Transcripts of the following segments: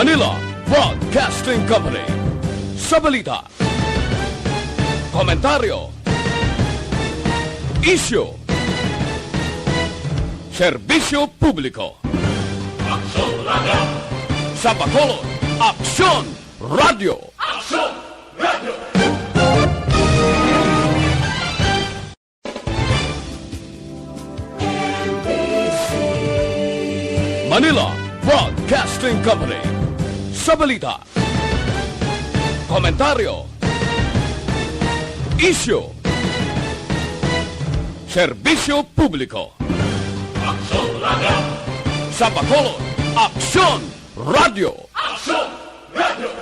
Manila Broadcasting Company. Sa balita, komentaryo, isyu, serbisyo publiko. Aksyon Radio! Sa Bacolod, Aksyon Radio! Aksyon Radio! Manila Broadcasting Company. Sa balita, komentaryo, isyu, serbisyo publiko. Aksyon Radio! Sa Bacolod, Aksyon Radio! Aksyon Radio!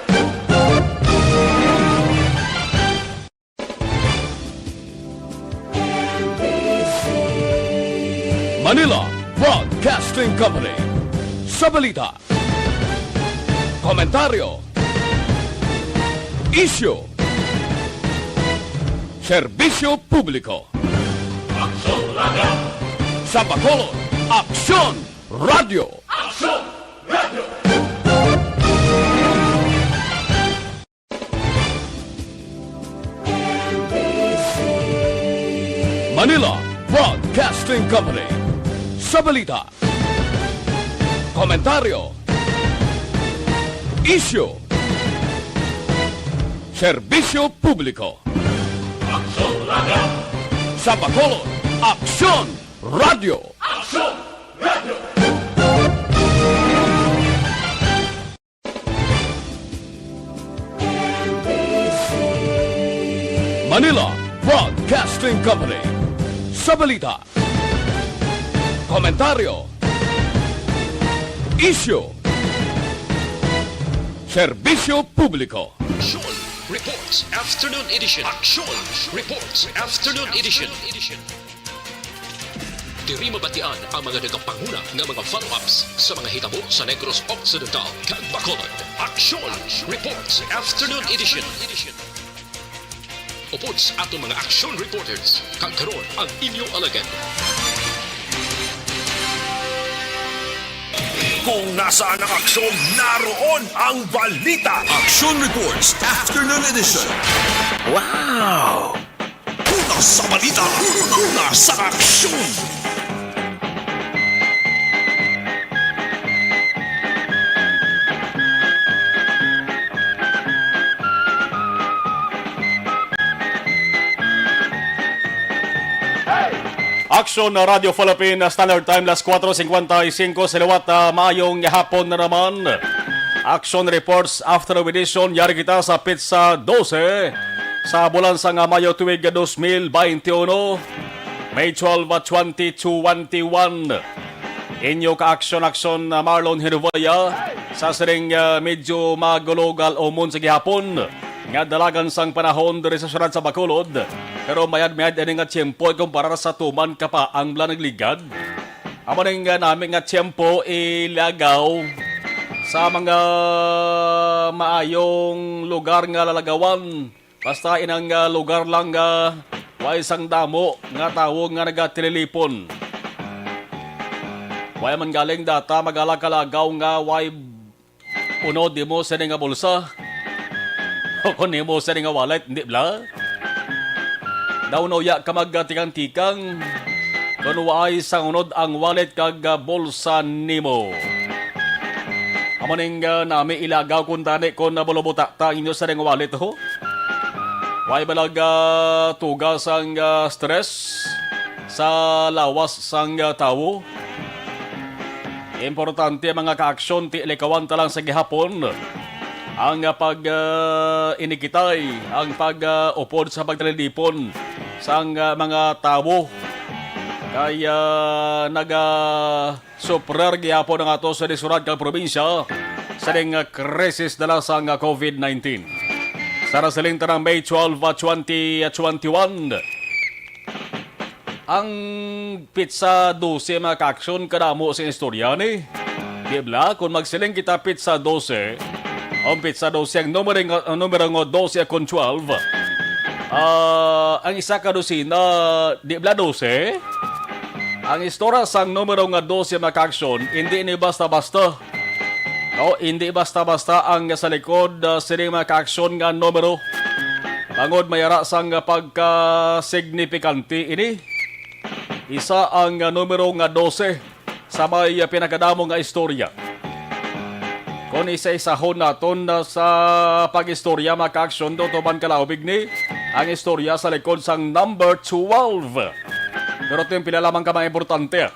Manila Broadcasting Company. Sa balita, komentaryo, isyu, serbisyo publiko. Aksyon Radio! Sa Bacolod, Aksyon Radio! Aksyon Radio! Manila Broadcasting Company. Sa balita, komentaryo, isyu, serbisyo publiko. Aksyon Radio! Sa Bacolod, Aksyon Radio! Aksyon Radio! Manila Broadcasting Company. Sa balita, komentaryo, isyu, serbisyo publiko. Aksyon Reports Afternoon Edition. Aksyon Reports Afternoon Edition. Diri mabatian ang mga nagapanguna ng mga follow-ups sa mga hitabo sa Negros Occidental kag Bacolod. Aksyon Reports Afternoon Edition. Upots atong mga action reporters kag karon ang inyong alagad. Kung nasaan ang aksyon, naroon ang balita. Action Reports Afternoon Edition. Wow! Una sa balita, una sa aksyon. Aksyon na Radio Philippine Standard Time, las 4:55 sa liwat maayong hapon na naman. Action Reports Afternoon Edition, yari kita sa Pizza 12 sa bulan sa Mayo tuwig 2021, May 12, 2021. Inyo ka-aksyon Marlon Hirvaya sa siring medyo magulugal umon sa gihapon nga dalagan sang panahon diri sa syudad sa Bacolod. Pero mayad-mayad ani nga tiyempo kumpara sa tuman ka pa ang lanagligad. Amo ning namin nga tiyempo ilagaw sa mga maayong lugar nga lalagawan. Basta inang lugar lang nga way isang damo nga tawo nga nagatililipon. Way man galing data magalakalagaw nga way unod di mo sa nga bulsa. O kung di mo sa nga wallet, hindi bla? Daw ya ka magtikang-tikang kung waay sang unod ang wallet kag bulsa nimo. Amaning nami ilagaw kung tani kung nabulubuta inyo sa nga wallet ho. Way balag tugas ang stress sa lawas sang tawo. Importante mga ka-aksyon ti likawan talang sa gihapon. Ang inikitay, ang pag-upod sa pagtalilipon sa mga tao. Kaya naga-suprar gihapon ang ato sa Disurad kang probinsya sa ring krisis dala sa COVID-19. Sa rasalinta ng May 12, 2021, ang Pizza 12 mga ka-aksyon kadamo sa istorya ni. Dibla, kung magsiling kita Pizza 12, ang Pizza 12, ang numero 12 kung 12. Ang isa ka dosina, di bla 12. Ang istorya sang numero nga 12 mga ka-aksyon, hindi ni basta-basta. O, hindi basta-basta ang sa likod sini mga kaaksyon nga numero. Bangod mayara sang pagka-signifikante ini. Isa ang numero nga 12 sa may pinakadamo nga istorya. Kung isa-isahon naton sa pag-istorya mga kaaksyon, tutuban kalaubig ni ang istorya sa likod sang number 12. Pero ito yung pinalamang ka mga importante.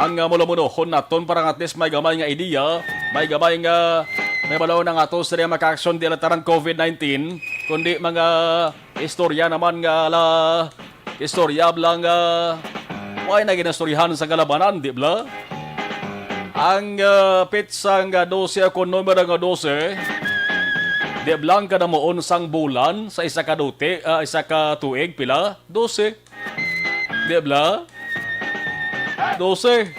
Ang mula-munohon naton parang at least may gamay nga idea, may gamay nga may balaw na nga ito sa mga kaaksyon di lataran COVID-19, kundi mga istorya naman nga istorya blang why na ginastoryahan sa kalabanan, di ba? Ang pitsang 12 ako numero nga 12, di blang ka na moon sang bulan sa isa ka tuig, pila? 12. Di ba? 12.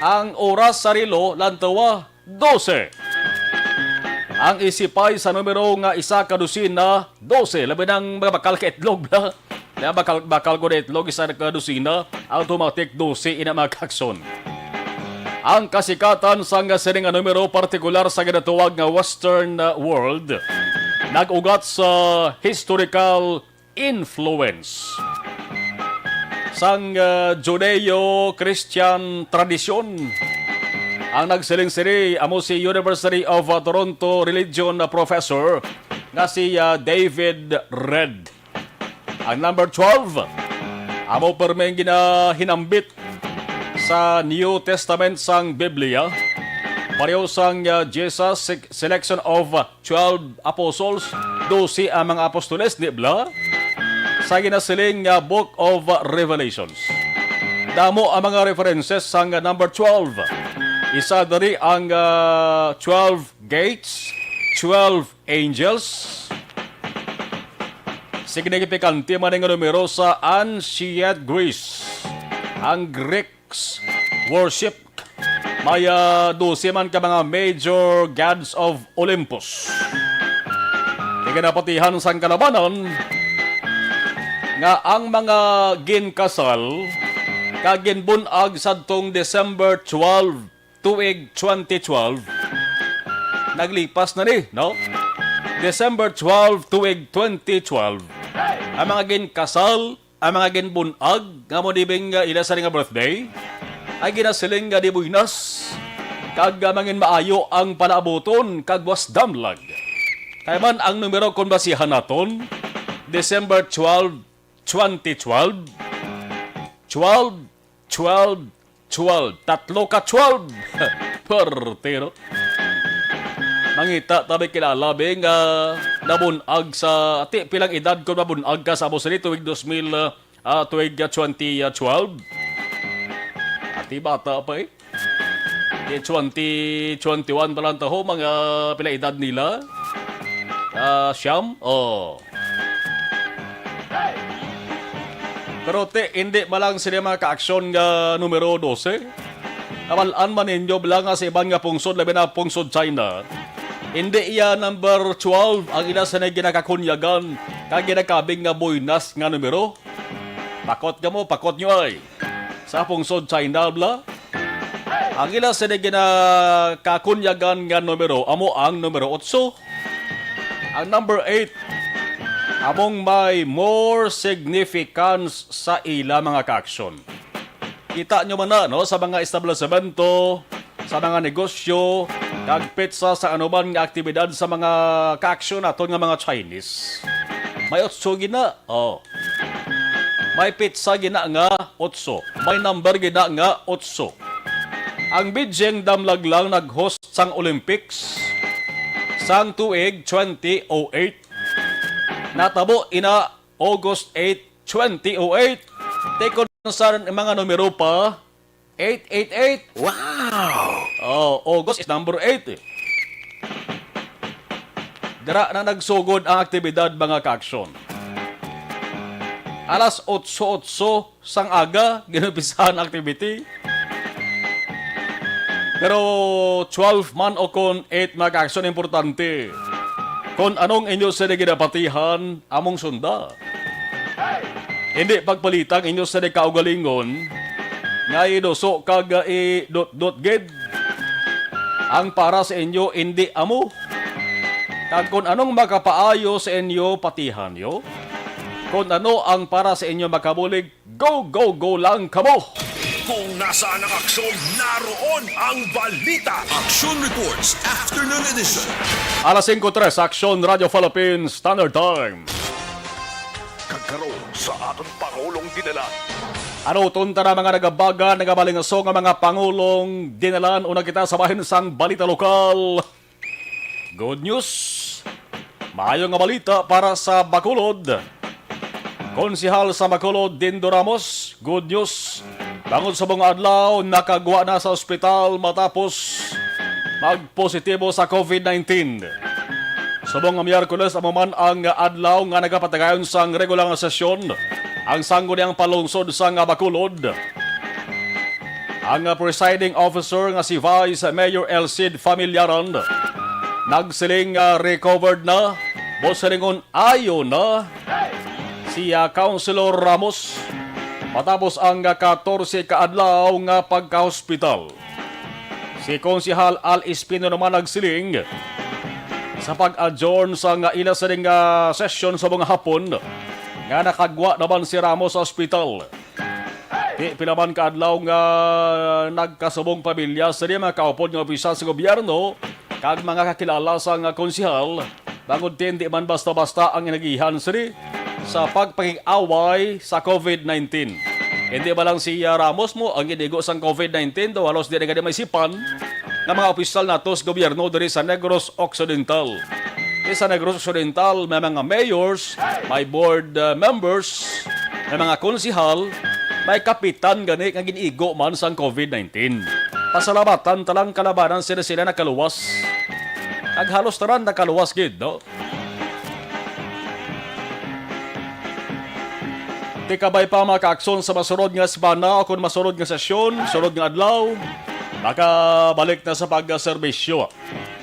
Ang oras sa rilo, lantawa, 12. Ang isipay sa numero nga isa kadusina, 12. Labi ng mga bakal ka itlog na. Bakal ko na itlog, isa kadusina, automatic 12 ina mga kakson. Ang kasikatan sa nga sining numero partikular sa ginatuwag nga Western world, nag-ugat sa historical influence sang Judeo-Christian tradisyon. Ang nagsiling-siri amo si University of Toronto religion professor nga si David Red. Ang number 12 amo permeng ginahinambit sa New Testament sang Biblia. Pareho sang Jesus selection of 12 apostles, 12 ang mga apostoles, di ba? Sa ginasiling Book of Revelations. Damo ang mga references sa number 12. Isa dari ang 12 gates, 12 angels. Signifikante man ang numero sa ancient Greece. Ang Greeks worship may 12 man ka mga major gods of Olympus. Iganapatihan sang kalabanan nga ang mga ginkasal kaginbunag sadtong December 12 tuig 2012 naglipas na ni, no? December 12 tuig 2012 ang mga ginkasal, ang mga ginbunag nga mo dibing ila sa nga birthday ay ginasiling nga di buinas kag mangin maayo ang palaaboton kag was damlag. Kaya man ang numero kung basihan naton December 12 2012 12 12 12 tatlo ka 12 pertero mangita tabi kilalabi nga nabunag sa ati pilang edad ko nabunag ka sa amo sini tuig 2000 tuig 2012 ati bata pa 2021 pa lang taho mga pilang edad nila siyam Pero hindi malang sila mga kaaksyon nga numero 12. Namalaan man ninyo bilang sa ibang nga pungsod, labi na pungsod China. Hindi iya number 12 ang ina sa ginakakunyagan kag ginakabing nga buinas nga numero. Pakot ka mo, pakot nyo ay. Sa pungsod China bla. Ang ina sa ginakakunyagan nga numero, amo ang numero 8. Ang number 8. Among may more significance sa ila mga kaaksyon. Kita nyo man na, no? Sa mga establishmento, sa mga negosyo, kagpit sa anuman nga aktibidad sa mga kaaksyon naton nga mga Chinese. May 8 gina. May pizza gina nga 8. May number gina nga 8. Ang Beijing damlag lang nag-host sang Olympics sang tuig 2008. Natabo ina August 8, 2008. Tekon sa mga numero pa 888. Wow! August is number 8. Dara na nagsugod ang aktibidad mga kaaksyon. Alas 8:08 sang aga ginupisahan activity. Pero 12 man o kon 8 mga kaaksyon importante. Kung anong inyo sa ginapatihan, among sunda. Hindi pagpalitang inyo sa kaugalingon, nga idoso kag i.ged. ang para sa inyo hindi amo. Kag kung anong makapaayo sa inyo patihan yo. Kung ano ang para sa inyo makabulig, go, go, go lang kamo! Kung nasaan ang aksyon, naroon ang balita. Action Reports Afternoon Edition. Alas 5:03, Action Radio Philippines Standard Time. Kagkaroon sa aton Pangulong dinala. Ano tunta na mga nagabaga, nagabalingaso nga mga Pangulong dinalan o nakita sa bahin sang balita lokal. Good news. Maayo nga balita para sa Bacolod. Konsihal sa Bacolod, Dindo Ramos, good news. Bangod sa mga adlaw, nakagwa na sa ospital matapos magpositibo sa COVID-19. Subong nga Miyerkules, amuman ang adlaw nga nagapatagayon sang regular nga sesyon. Ang sanggo niyang palungsod sa Bacolod. Ang presiding officer nga si Vice Mayor Elcid Familiaran nagsiling recovered na. Bosalingon ayo na si Councilor Ramos matapos ang 14 kaadlaw nga pagka-hospital. Si Konsihal Al Espino naman nagsiling sa pag-adjourn sa ila sa session sa mga hapon nga nakagwa naman si Ramos sa ospital. Di pilaman kaadlaw nga nagkasubong pamilya sa mga kaupod nga opisyal sa gobyerno kag mga kakilala sa konsihal bangod din di man basta-basta ang inagihan sa pagpag-away sa COVID-19. Hindi ba lang si Ramos mo ang inigo sa COVID-19 do halos di na may sipan ng mga opisyal nato sa gobyerno diri sa Negros Occidental. Sa Negros Occidental may mga mayors, may board members, may mga konsihal, may kapitan gani nga ginigo man sa COVID-19. Pasalamatan talang kalabanan sila nakaluwas. Ag halos taran nakaluwas gid, no? Di kabay pa makaakson sa masunod nga semana o kung masunod nga sesyon, sunod nga adlaw, nakabalik na sa pag-serbisyo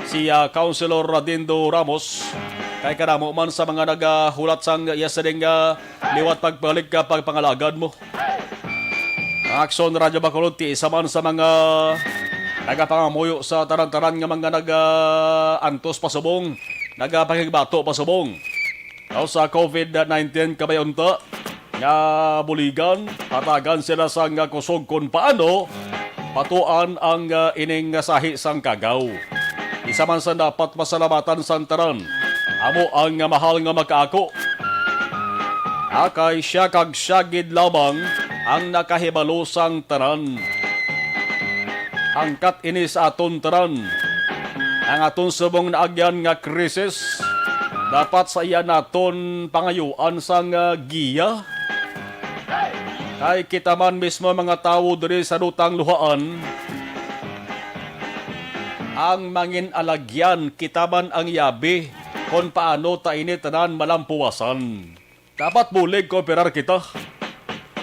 si Councilor Dindo Ramos. Kay kanamo man sa mga naghulat sang yasading liwat pagbalik ka pagpangalagad mo. Ang Aksyon Radio Bacolod ti isa man sa mga nagapangamuyo sa taran-taran nga mga nag-antos pasubong, nagapakigbato pasubong. Now sa COVID-19 kabayon ta, nga buligan, patagan sila sa nga kusog kung paano patuan ang ining sahi sang kagaw. Isa man sa dapat masalamatan sa taran, amo ang mahal nga magkaako. Akay siya kag syagid lamang ang nakahibalo sang taran. Angkat ini sa aton taran. Ang aton subong naagyan nga krisis, dapat sa iya naton pangayuan sang giya. Kay kita man mismo mga tao diri sa lutang luhaan, ang mangin alagyan kita man ang yabi kung paano ta ini tanan malampuwasan. Dapat bulig kooperar kita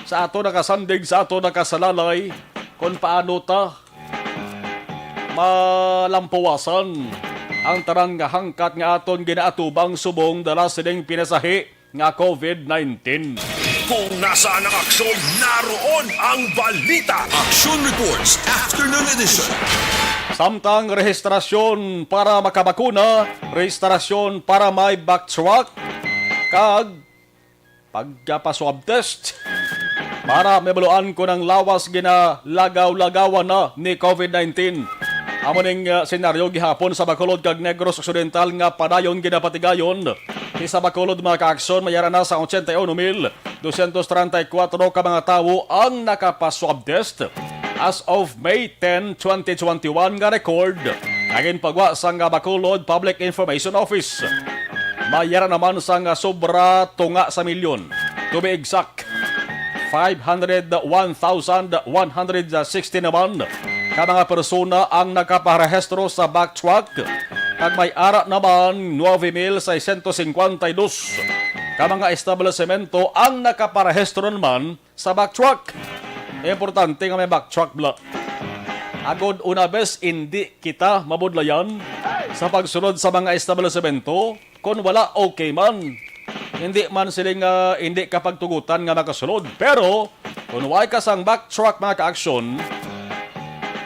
sa ato nakasandig, sa ato nakasalalay kung paano ta malampuwasan ang tarang nga hangkat nga aton ginaatubang subong dala sining pinasahi nga COVID-19. Kung nasaan ang aksyon, naroon ang balita. Action Reports Afternoon Edition. Samtang rehistrasyon para makabakuna, rehistrasyon para may backtrack, kag pagkapaswab test para mebuluan ko ng lawas ginalagaw-lagawan na ni COVID-19. Amo ning senaryo gihapon sa Bacolod kag Negros Occidental nga padayon ginapatigayon. Sa Bacolod mga kaaksyon, mayara na sa 81,234 ka mga tao ang nakapaswab test as of May 10, 2021 nga record. Naging pagwa sa Bacolod Public Information Office. Mayara naman sa sobra tunga sa milyon. To be exact, 501,160 naman ka mga persona ang nakaparehistro sa backtrack. Kag may ara naman 9,652 ka mga establishmento ang nakaparehistro naman sa backtrack. Importante nga may backtrack bla. Agod una bes hindi kita mabudlayan sa pagsunod sa mga establishmento kung wala okay man. Hindi man siling hindi kapag tugutan nga makasunod. Pero kung wala ka sang backtrack mga ka-aksyon,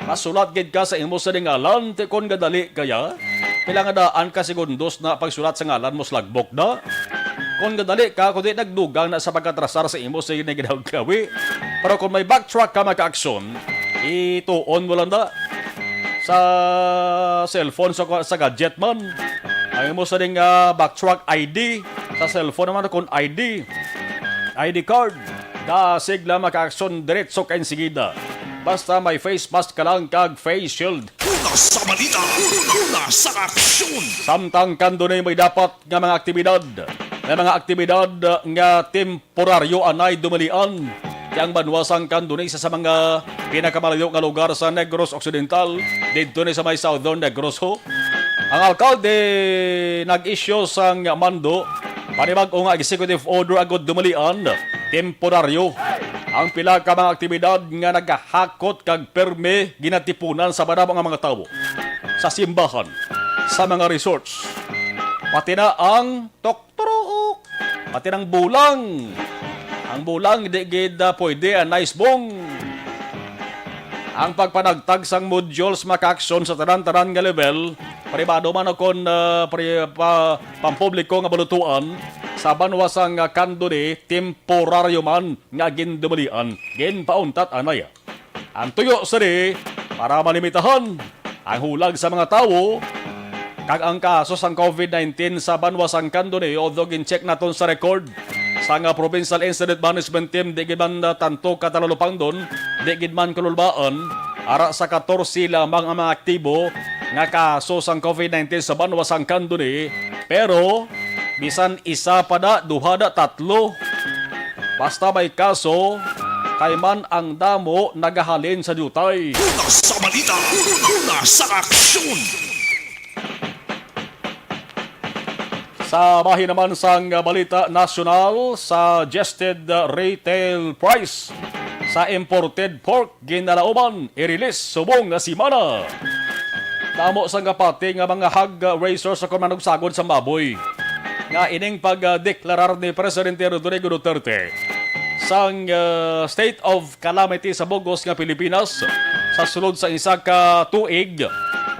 Masulat gid ka sa imo sa ngalan, ti kon gadali kaya. Kailangan daan ka segundos na pagsulat sa ngalan mo slagbok na. Kung gadali ka, kundi nagdugang na sa pagkatrasar sa imo sa ginagawi. Pero kung may backtrack ka maka-aksyon, ituon mo lang na sa cellphone, sa gadget man. Ang imo sa ding backtrack ID, sa cellphone naman kung ID card, sigla maka-aksyon diretso ka insigida. Basta may face mask ka lang kag face shield. Una sa balita, una sa aksyon. Samtang kandunay may dapat nga mga aktibidad. May mga aktibidad nga temporaryo anay dumalian. Yang banwasang kandunay sa mga pinakamalayo nga lugar sa Negros Occidental. Dito ni sa may Southern Negros ho. Ang alkalde nag-issue sang mando. Panibag-o nga executive order agad dumalian. Temporaryo. Ang pila ka mga aktibidad nga nagahakot kag perme ginatipunan sa banabang nga mga tao sa simbahan, sa mga resorts, pati na ang toktorok, pati ng bulang. Ang bulang di gid pwede nice bong. Ang pagpanagtag sang modules maka-aksyon sa tanan-tanan nga level, pribado man akon pampubliko nga balutuan, sa banwasang kanduni, temporaryo man nga gindumalian, ginpauntat anaya. Ang tuyo sari, para malimitahan ang hulag sa mga tao, kag ang kaso sang COVID-19 sa banwasang kanduni, although gin-check naton sa record, sa nga Provincial Incident Management Team, di gid man tanto katalulupang doon, di gid man kalulbaan, ara sa 14 lamang ang mga aktibo, nga kaso sang COVID-19 sa banwasang kanduni, pero bisan isa pa da, duha da, tatlo. Basta may kaso, kay man ang damo nagahalin sa dutay. Una sa balita, una sa aksyon. Sa bahin naman sang balita nasyonal, suggested retail price sa imported pork ginalauman, i-release subong na simana. Damo sang kapati nga mga hog raisers sa kumanugsagod sa baboy. Nga ining pagdeklarar ni Presidente Rodrigo Duterte sang state of calamity sa Bugos nga Pilipinas sa sulod sa isa ka tuig,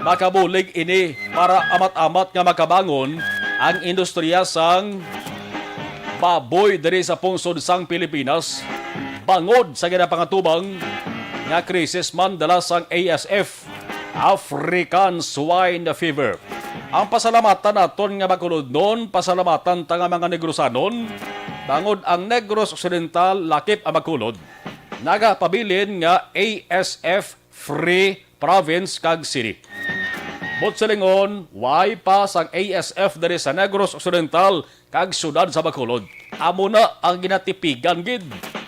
makabulig ini para amat-amat nga makabangon ang industriya sang baboy diri sa pungsod sang Pilipinas, bangod sa ginapangatubang nga krisis man dala sang ASF, African Swine Fever. Ang pasalamatan naton nga makulod noon, pasalamatan ta nga mga Negrosanon, bangod ang Negros Occidental lakip ang makulod. Nagapabilin nga ASF Free Province kag City. But sa lingon, why pa sang ASF dari sa Negros Occidental kag syudad sa Bacolod. Amo na ang ginatipigan gid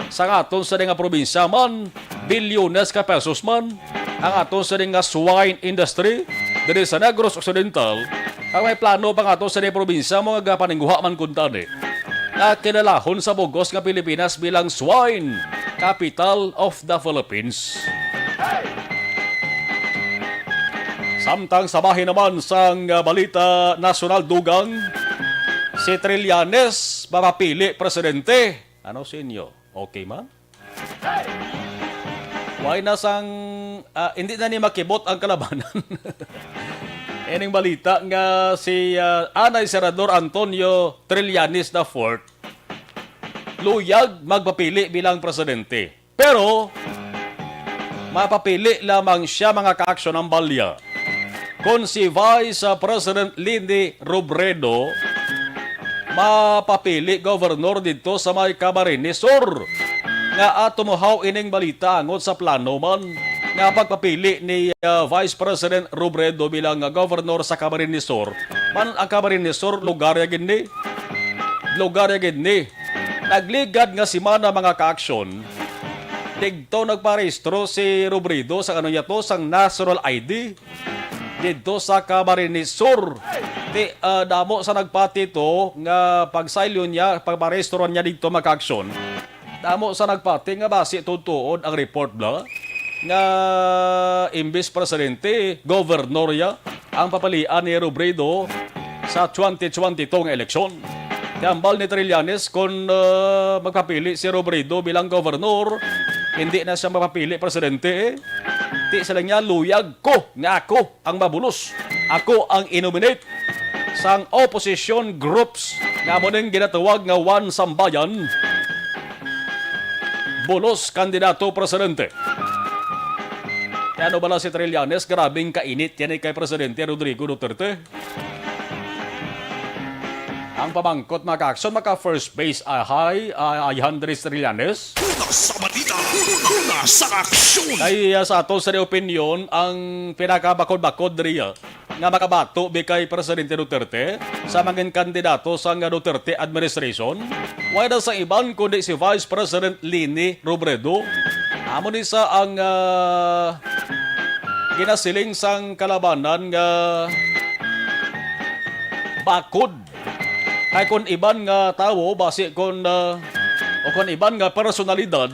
sa aton sa nga probinsya man, bilyones ka pesos man, ang aton sa nga swine industry dari sa Negros Occidental. Ang may plano pa nga aton sa probinsya mga paningguha man kuntani. Na kinalahon sa Bugos nga Pilipinas bilang swine capital of the Philippines. Samtang sa bahin naman sang balita nasyonal dugang, si Trillanes mapapili presidente. Ano sa inyo? Okay man? Why na sang hindi na ni makibot ang kalabanan. Ining balita nga si Anay Senador Antonio Trillanes IV luyag magpapili bilang presidente. Pero mapapili lamang siya mga kaaksyon ng balya. Kung si Vice President Lini Robredo mapapili governor dito sa may Camarines Sur, nga tumuhaw ining balita angot sa plano man nga pagpapili ni Vice President Robredo bilang governor sa Camarines Sur. Man ang Camarines Sur lugar ya gini. Nagligad nga si mana mga kaaksyon. Digto nagparehistro si Robredo sa ano yato sang national ID dito sa Camarines Sur. Damo sa nagpati to nga pagsailyon niya, pagparehistro niya dito makaaksyon. Damo sa nagpati nga basi tutuod ang report bla nga imbis presidente, governor ya ang papalian ni Robredo sa 2022 nga eleksyon. Kambal ni Trillanes kung magpapili si Robredo bilang governor, hindi na siya mapapili presidente. Iti sila niya, luyag ko nga ako ang mabulos. Ako ang inominate sang opposition groups nga mo ning ginatawag nga One Sambayan. Bulos kandidato presidente. Kaya ano bala si Trillanes, grabing kainit yan kay Presidente Rodrigo Duterte. Ang pamangkot maka-action, maka-first base Andres Trillanes. Una sa balita, una sa aksyon. Kaya sa ato sa opinion, ang pinakabakod-bakod riya nga makabato kay Presidente Duterte sa mga kandidato sa Duterte administration. Wala sa iban kundi si Vice President Lini Robredo. Amo ni sa ang ginasiling sang kalabanan nga bakod. Kaya kung iban nga tao, base kung o kung iban nga personalidad,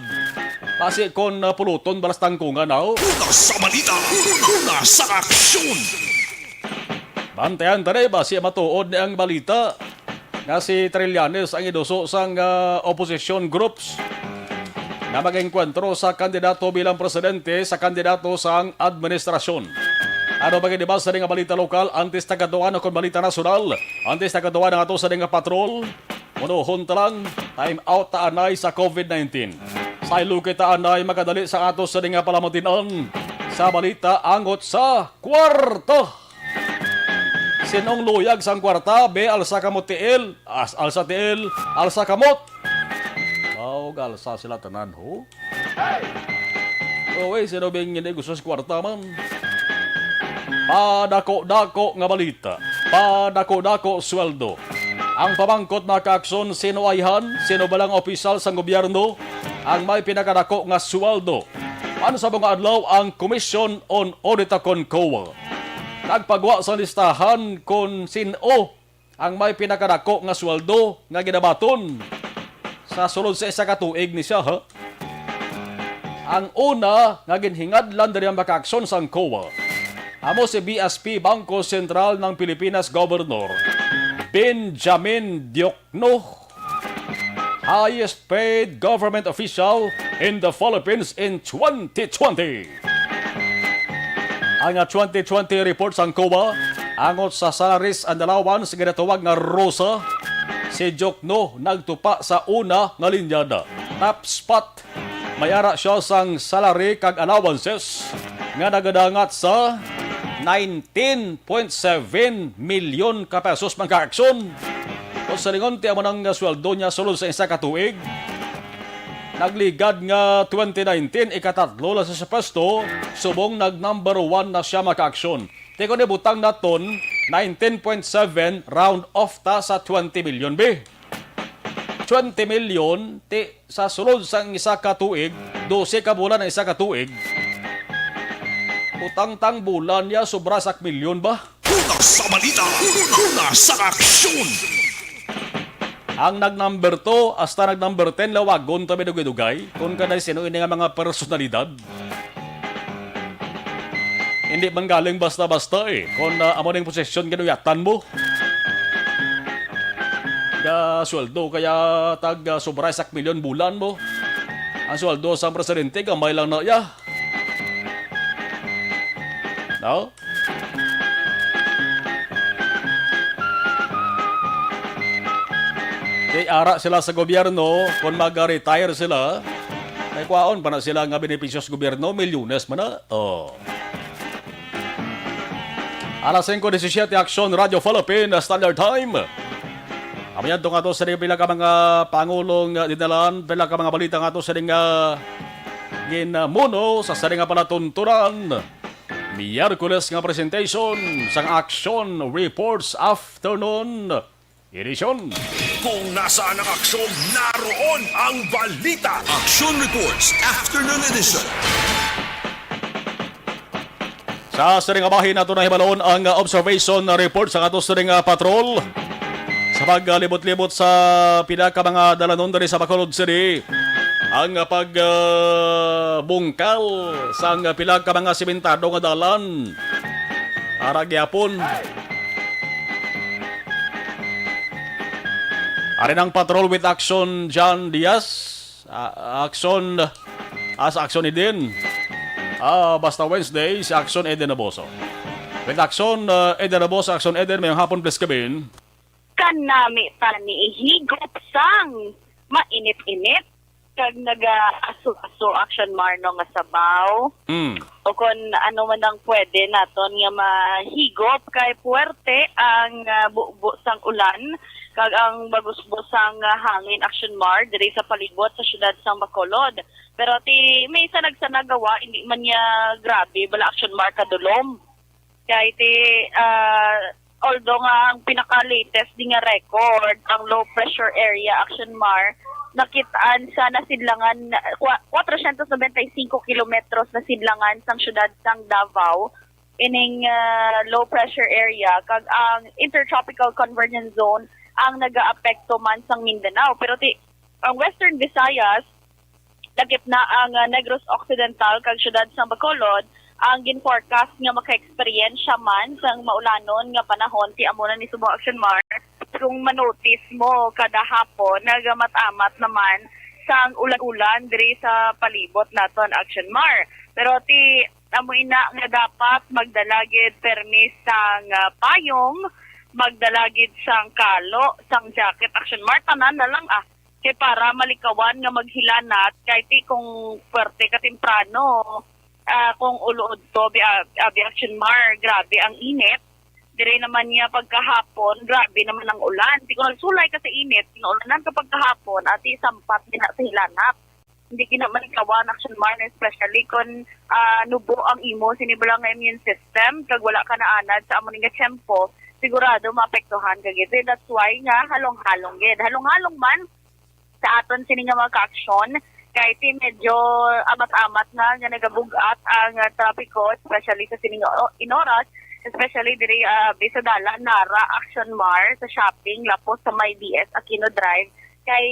base kung puluton balas tangkungan now. Una sa balita, una sa aksyon. Bantayan tare, base matuod ni ang balita nga si Trillanes ang iduso sang opposition groups na mag-enkwentro sa kandidato bilang presidente sa kandidato sang administrasyon. Ano ba di ba sa nga balita lokal, antes tagaduan o balita nasyonal, antes tagaduan ang ato sa nga patrol, unuhon talang, time out taanay sa COVID-19. Sa ilukit taanay, makadali sa ato sa nga palamatinan, sa balita angot sa kwarta. Sinong luyag sang kwarta, be alsa kamot tiil, alsa tiil, alsa kamot. Alsa sila tanan ho. Owe, sino bing hindi gusto sa kwarta man? Padako-dako nga balita. Padako-dako sweldo. Ang pamangkot na kaakson, sino ayhan, sino balang opisyal sa gobyerno, ang may pinakadako nga sweldo. Ano sa mga adlaw ang Commission on Audit kon COA. Nagpagwa sa listahan kung sino ang may pinakadako nga sweldo nga ginabaton sa sulod sa isa katuig ni siya, ha? Ang una nga ginhingad diri ang makaakson sang COA. Amo si BSP Bangko Sentral ng Pilipinas Governor Benjamin Diokno, highest paid government official in the Philippines in 2020. Ang 2020 report sang COA angot sa salaries and allowance ginatawag nga ROSA, si Diokno nagtupa sa una nga linyada. Top spot, mayara siya sang salary kag allowances nga nagadangat sa 19.7 milyon ka pesos man ka-aksyon. O sa lingon, tiya mo ng sweldo niya sulod sa isa katuig. Nagligad nga 2019, ikatatlo lang sa pwesto, subong nag-number 1 na siya maka-aksyon. Tiko ni butang na ton, 19.7 round off ta sa 20 milyon be. 20 milyon, sa sulod sa isa katuig, 12 ka bulan na isa katuig, utang-tang bulan niya, sobra sak milyon ba? Una sa balita, una sa aksyon. Ang nag-number 2, hasta nag-number 10, lawagon tabi dugay-dugay. Kung kanay sino ini nga mga personalidad. Hindi man galing basta-basta eh. Kung amo ning posisyon, ginuyatan mo. Sweldo, kaya sobra sak milyon bulan mo. Ang sweldo sa presidente, gamay lang na ya. No? Kaya ara sila sa gobyerno, kung mag-retire sila, ay kwaon pa na sila nga benepisyo sa gobyerno, milyones man na. Oh. Alas 5:17, Aksyon Radio Philippines, Standard Time. Amayan itong ato sa pila ka mga pangulong dinalaan, pila ka mga balita nga ato sa ginamuno sa nga palatuntunan. Miyerkules nga presentation sang Action Reports Afternoon Edition. Kung nasaan ang aksyon, naroon ang balita. Action Reports Afternoon Edition. Sa siring bahin nato na hibaloon ang observation report sa ato siring patrol. Sa paglibot-libot sa pinaka mga dalanon diri sa Bacolod City. Ang pagbungkal sa pila ka mga simentado nga dalan para gyapon. Ari ng patrol with Action John Diaz, Action din. Basta Wednesday, si Action Eden Naboso. With Action Eden Naboso, Action Eden, mayong hapon please kabin. Kanami tani higop sang mainit-init kag naga-aso action marno nga sabaw. O kung ano man ang pwede naton nga mahigop kay puwerte ang bubo sang ulan kag ang bagus-bus sang hangin action mar diri sa palibot sa syudad sang Bacolod. Pero may isa nagsanagawa hindi man niya grabe bala action mar kadulom. Kay although nga ang pinaka-latest di nga record ang low pressure area action mar nakitaan sa nasidlangan 495 kilometros na sidlangan sang syudad sang Davao ining low pressure area kag ang intertropical convergence zone ang nagaapekto man sang Mindanao pero ang Western Visayas lagip na ang Negros Occidental kag syudad sang Bacolod ang gin-forecast nga maka-experience man sang maulanon nga panahon ti amo na ni Subo Action Mar kung manotice mo kada hapon nagamat-amat naman sang ulan-ulan diri sa palibot naton Action Mar. Pero amo ina nga dapat magdalagid permis sang payong, magdalagid sang kalo, sang jacket Action Mar tanan na lang kay para malikawan nga maghilanat kay kung puwerte ka temprano kung ulood to abi Action Mar grabe ang init. Dire naman niya pagkahapon, grabe naman ang ulan. Di ko nagsulay ka sa init, pinuulanan ka pagkahapon, ati sampat din sa hilanap. Hindi kinamalikawan action man, especially kung nubo ang imo, sinibula nga immune system, kag wala ka naanad sa amon nga tiyempo, sigurado maapektuhan ka gid. That's why nga halong-halong gid. Halong-halong man sa aton sini nga mga ka-aksyon, kahit medyo amat-amat na nga nagabugat ang trapiko, especially sa sini nga inoras, especially diri sa dalan Nara Action Mar sa shopping lapos sa may DS Aquino Drive kay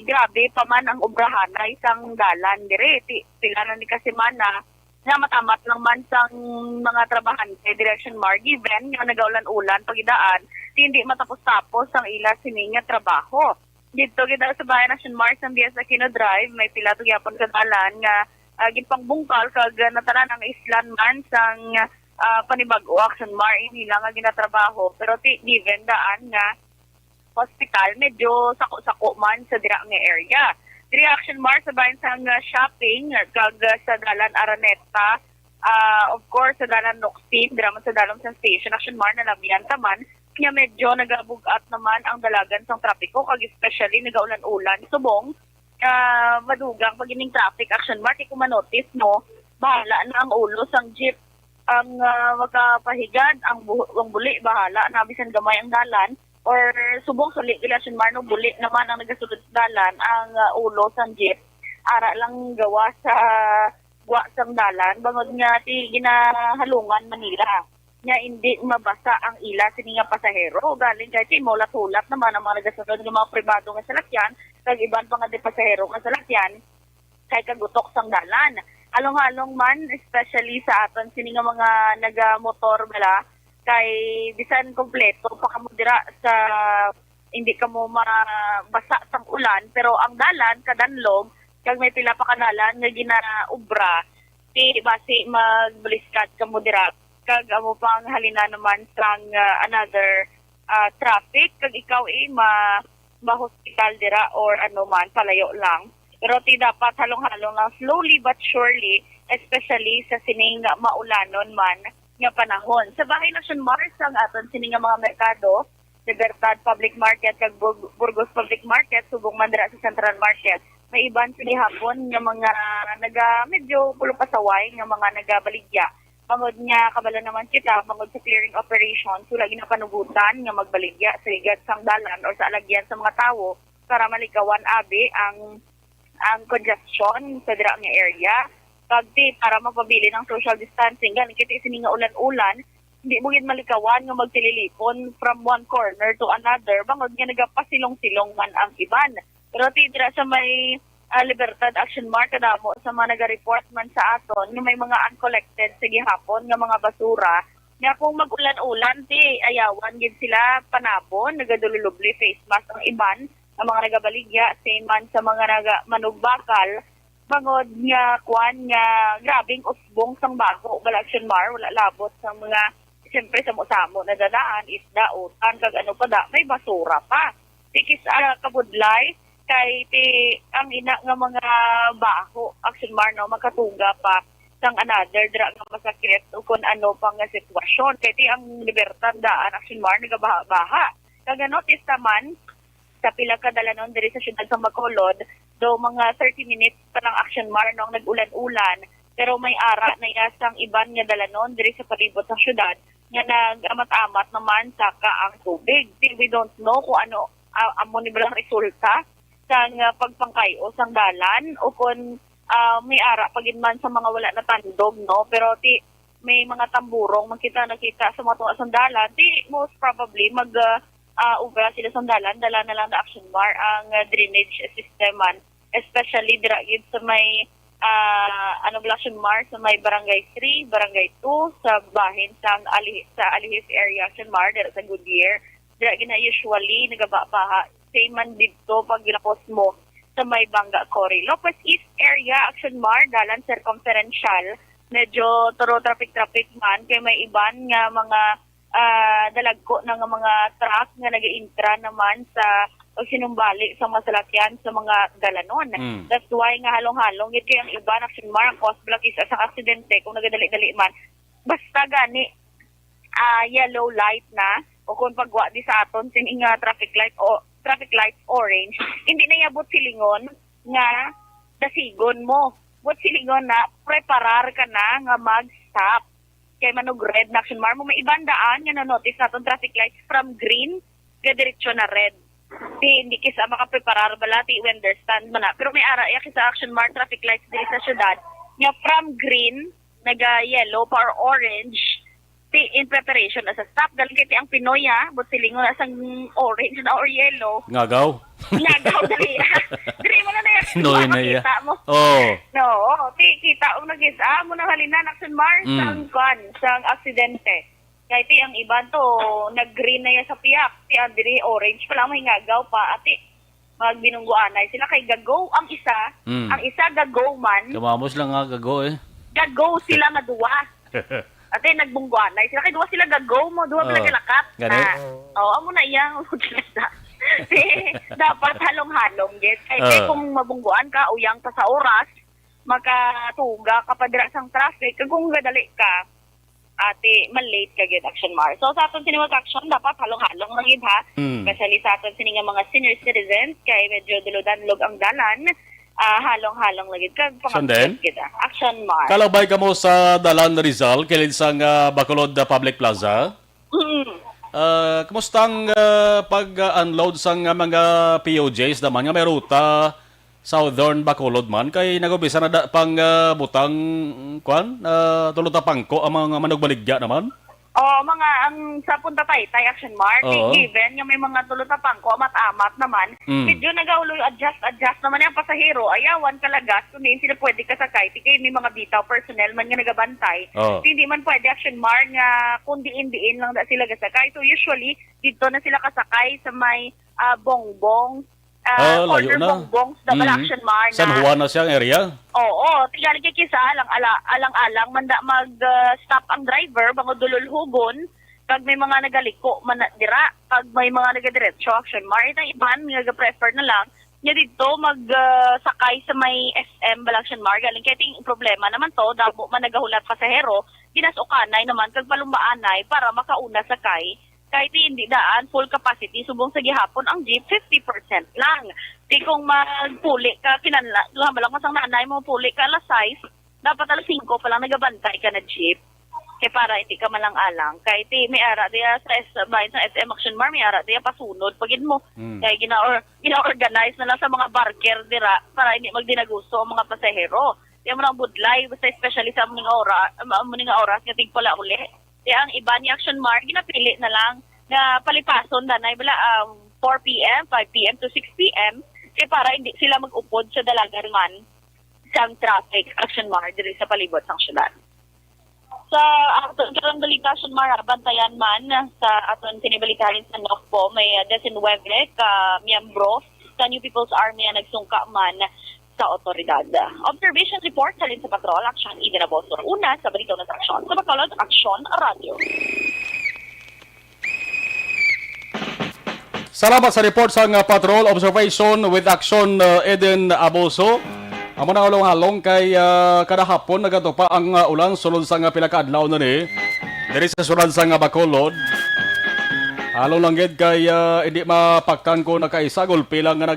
grabe pa man ang obrahan na isang dalan diri sila na ni kasimana nga matamat lang man sang mga trabahante Direction Mar given nga nagaulan-ulan pagidaan hindi matapos-tapos ang ila sini nga trabaho dito gid sa bayan Action Mar sa DS Aquino Drive may pila to gyapon ka dalan nga ginpangbungkal kag natanan ang islan man sang panibago Action Mar nila nga ginatrabaho pero given daan nga hospital medyo sako-sako man sa dira nga area. Diri Action Mar sa bayan sang shopping kag sa dalan Araneta of course sa dalan Noxtin dira man sa dalan sa station Action Mar na labian taman nga medyo nagabugat naman ang dalagan sang trapiko kag especially nagaulan-ulan subong madugang pag ining traffic Action Mar kung manotice mo bahala na ang ulo sang jeep ang magkapahigad, ang buli, bahala, nabisan gamay ang dalan, or subong suli, Action Mar, no, buli naman ang nagasulod sa dalan, ang ulo sa jeep, ara lang gawa sa sang dalan, bangod nga ginahalungan Manila, nga hindi mabasa ang ila sini nga pasahero, galing kasi mulat-hulat naman ang mga nagasulod ng mga pribado nga salakyan, kag iban pa nga di pasahero nga salakyan, kay kagutok sang dalan. Along-along man, especially sa aton sini nga mga nagamotor bala kay bisan kompleto pa kamo dira sa hindi kamo mabasa sang ulan pero ang dalan kadanlog kag may pila pa kanalan nga ginaubra base magbuliskat kamo dira kag amo pang halina naman sang another traffic kag ikaw ma-hospital dira or ano man palayo lang. Pero dapat halong-halong nga slowly but surely, especially sa sining maulanon man nga panahon. Sa bahay Action Mar ang aton sining mga merkado, Libertad Public Market kag Burgos Public Market, subong man dira sa Central Market. May iban sini hapon nga mga medyo pulo pasaway nga mga nagabaligya. Mangod nga kabalo naman kita, mangod sa clearing operation, so lagi na panugutan nga magbaligya sa ligad sang dalan or sa alagyan sa mga tawo para malikawan abi ang congestion sa dira nga area pagdi para mapabili ng social distancing galing kita sini nga ulan-ulan hindi mo gid malikawan nga magtililipon from one corner to another bangod nga nagapasilong-silong man ang iban pero dira sa may Libertad Action Mar kadamo sa mga naga-report man sa aton nga may mga uncollected sa gihapon nga mga basura nga kung mag-ulan-ulan ayawan gid sila panabon nagadululubli face mask ang iban ang mga nagabaligya, same man sa mga manubakal, bangod nga kwan nga grabing usbong sang bago Action Mar wala labot sa mga siyempre samo-samo na dadaan isda utan kag ano pa da may basura pa tikis kabudlay kay ang ina nga mga baho Action Mar no makatuga pa sang another dra nga masakit o kung ano pang nga sitwasyon kay ang libertad daan Action Mar nagabaha kag notice naman sa pila ka dalanon diri sa siyudad sa Bacolod do mga 30 minutes pa lang Action Mar nung nag-ulan-ulan pero may ara na yasang iban nga dalanon diri sa palibot sa siyudad nga nag-amat-amat naman sa kaang tubig. We don't know kung ano amo ni balang resulta sa pagpangkayo sang dalan o kung may ara pagin man sa mga wala na tandog no pero may mga tamburong nakita sa mga tunga sandalan most probably ubra sila sandalan dala na lang na Action Mar ang drainage system man especially dira gid sa may Action Mar sa may barangay 3, barangay 2 sa bahin sa Alihis area Action Mar dira sa Goodyear dira gina usually nagabaha same man dito pag ginapos mo sa may Banga Cory Lopez East area Action Mar dalan circumferential medyo toro traffic man kay may iban nga mga dalagko ng mga truck nga nag-intra naman sa sinumbali sa masalakyan sa mga dalanon. That's why nga halong-halong ito yung iba Action Mar ang cause block is sa aksidente kung nagadali-dali man. Basta gani yellow light na o kung pagwa di sa aton sining traffic light orange hindi na yabot silingon nga dasigon mo. Bot silingon na preparar ka na nga mag-stop. Kay manog red na Action Mar mo may ibang daan nga na-notice natin traffic lights from green ka diretsyo na red. Hindi kisa makapreparar bala when understand mo na. Pero may ara kisa Action Mar traffic lights diri sa syudad nga from green naga-yellow pa or orange in preparation as a stop. Galing kiti ang Pinoy but silingon na sang orange na or yellow. Ngagaw. Ngagaw dali. Diri mo na na Pinoy na iya. Oh. No, kita ang nag-isa mo na halina Action Mar sang aksidente. Kaya ang iban to nag-green na sa piyak. Diri orange pa lang may ngagaw pa ati. Magbinungguanay sila kay gagaw ang isa gagaw man. Kamamos lang nga gagaw Gagaw sila nga duwa. Ate nagbungguanay sila kay duwa sila gagaw mo duwa pala kalakat. Amo na iyang dapat halong-halong git. Kay kung mabungguan ka uyang pa sa oras makatuga ka pa dira sang traffic kung gadali ka ate malate ka gid Action Mar. So sa aton sini action dapat halong-halong na gid ha. Especially sa aton sini mga senior citizens kay medyo duludan-log ang dalan. Halong-halong lagi kag Sanden? Action Mar. Kalabay ka mo sa Dalan Rizal kilid sang Bacolod Public Plaza. Kumusta ang pag-unload sang mga POJs naman nga may ruta Southern Bacolod man kay nagubisa na pang butang tulot pangko ang mga manugbaligya naman? Ang sa Punta Taytay Action Mar, given nga may mga tulot pangko amat-amat naman, medyo nagauloy adjust naman yung pasahero, ayawan kalagas kung hindi sila pwede kasakay, kaya may mga bitaw personnel man nga nagabantay, hindi man pwede Action Mar nga kung diin-diin lang sila kasakay. So usually, dito na sila kasakay sa may bongbong, corner bongbong sa Action Mar na. San Juan na siyang area? Oo, tigali kay kisa alang-alang manda mag-stop ang driver bango dululhugon pag may mga nagaliko man dira pag may mga nagadiretso Action Mar itang iban nga prefer na lang nya dito mag-sakay sa may SM Action Mar galing kay ting problema naman to dabo man nagahulat pasahero ginasukanay naman kag palumbaanay para makauna sakay kahit hindi daan full capacity subong sa gihapon ang jeep 50% lang. Di kung magpuli ka kinanla, duha ba lang masang nanay mo puli ka alas 6, dapat alas 5 pa lang nagabantay ka na jeep. Kaya para hindi ka malang-alang. Kahit may ara diya sa bayan sa SM Action Mar, may ara diya pasunod pagid mo. Kaya gina-organize na lang sa mga barker dira para hindi magdinagusto ang mga pasahero. Kaya mo lang budlay, basta especially sa mga oras nga tigpala uli. Kaya ang iba ni Action Mar, ginapili na lang na palipason na 4 p.m., 5 p.m. to 6 p.m. Kaya para hindi sila mag-upod sa dalagarman sa traffic Action Mar diri sa palibot ng syudad. Sa aton karong balita Action Mar, bantayan man sa aton sinibalitarin sa NOCPO, may 19 ka miyembro sa New People's Army na nagsungka man sa otoridad. Observation report halin sa Patrol, Aksyon Idenabo Sur Una sa Balitaw ng Aksyon. Sa Bacolod, Aksyon Radio. Salamat sa report sa patrol observation with Action Eden Aboso. Amo na halong kay kada hapon nagatupa ang ulan sulod sa pinakaadlaw na ni diri sa sulod sa Bacolod. Halong lang gid kay hindi mapaktan ko na kay sagol pilang nga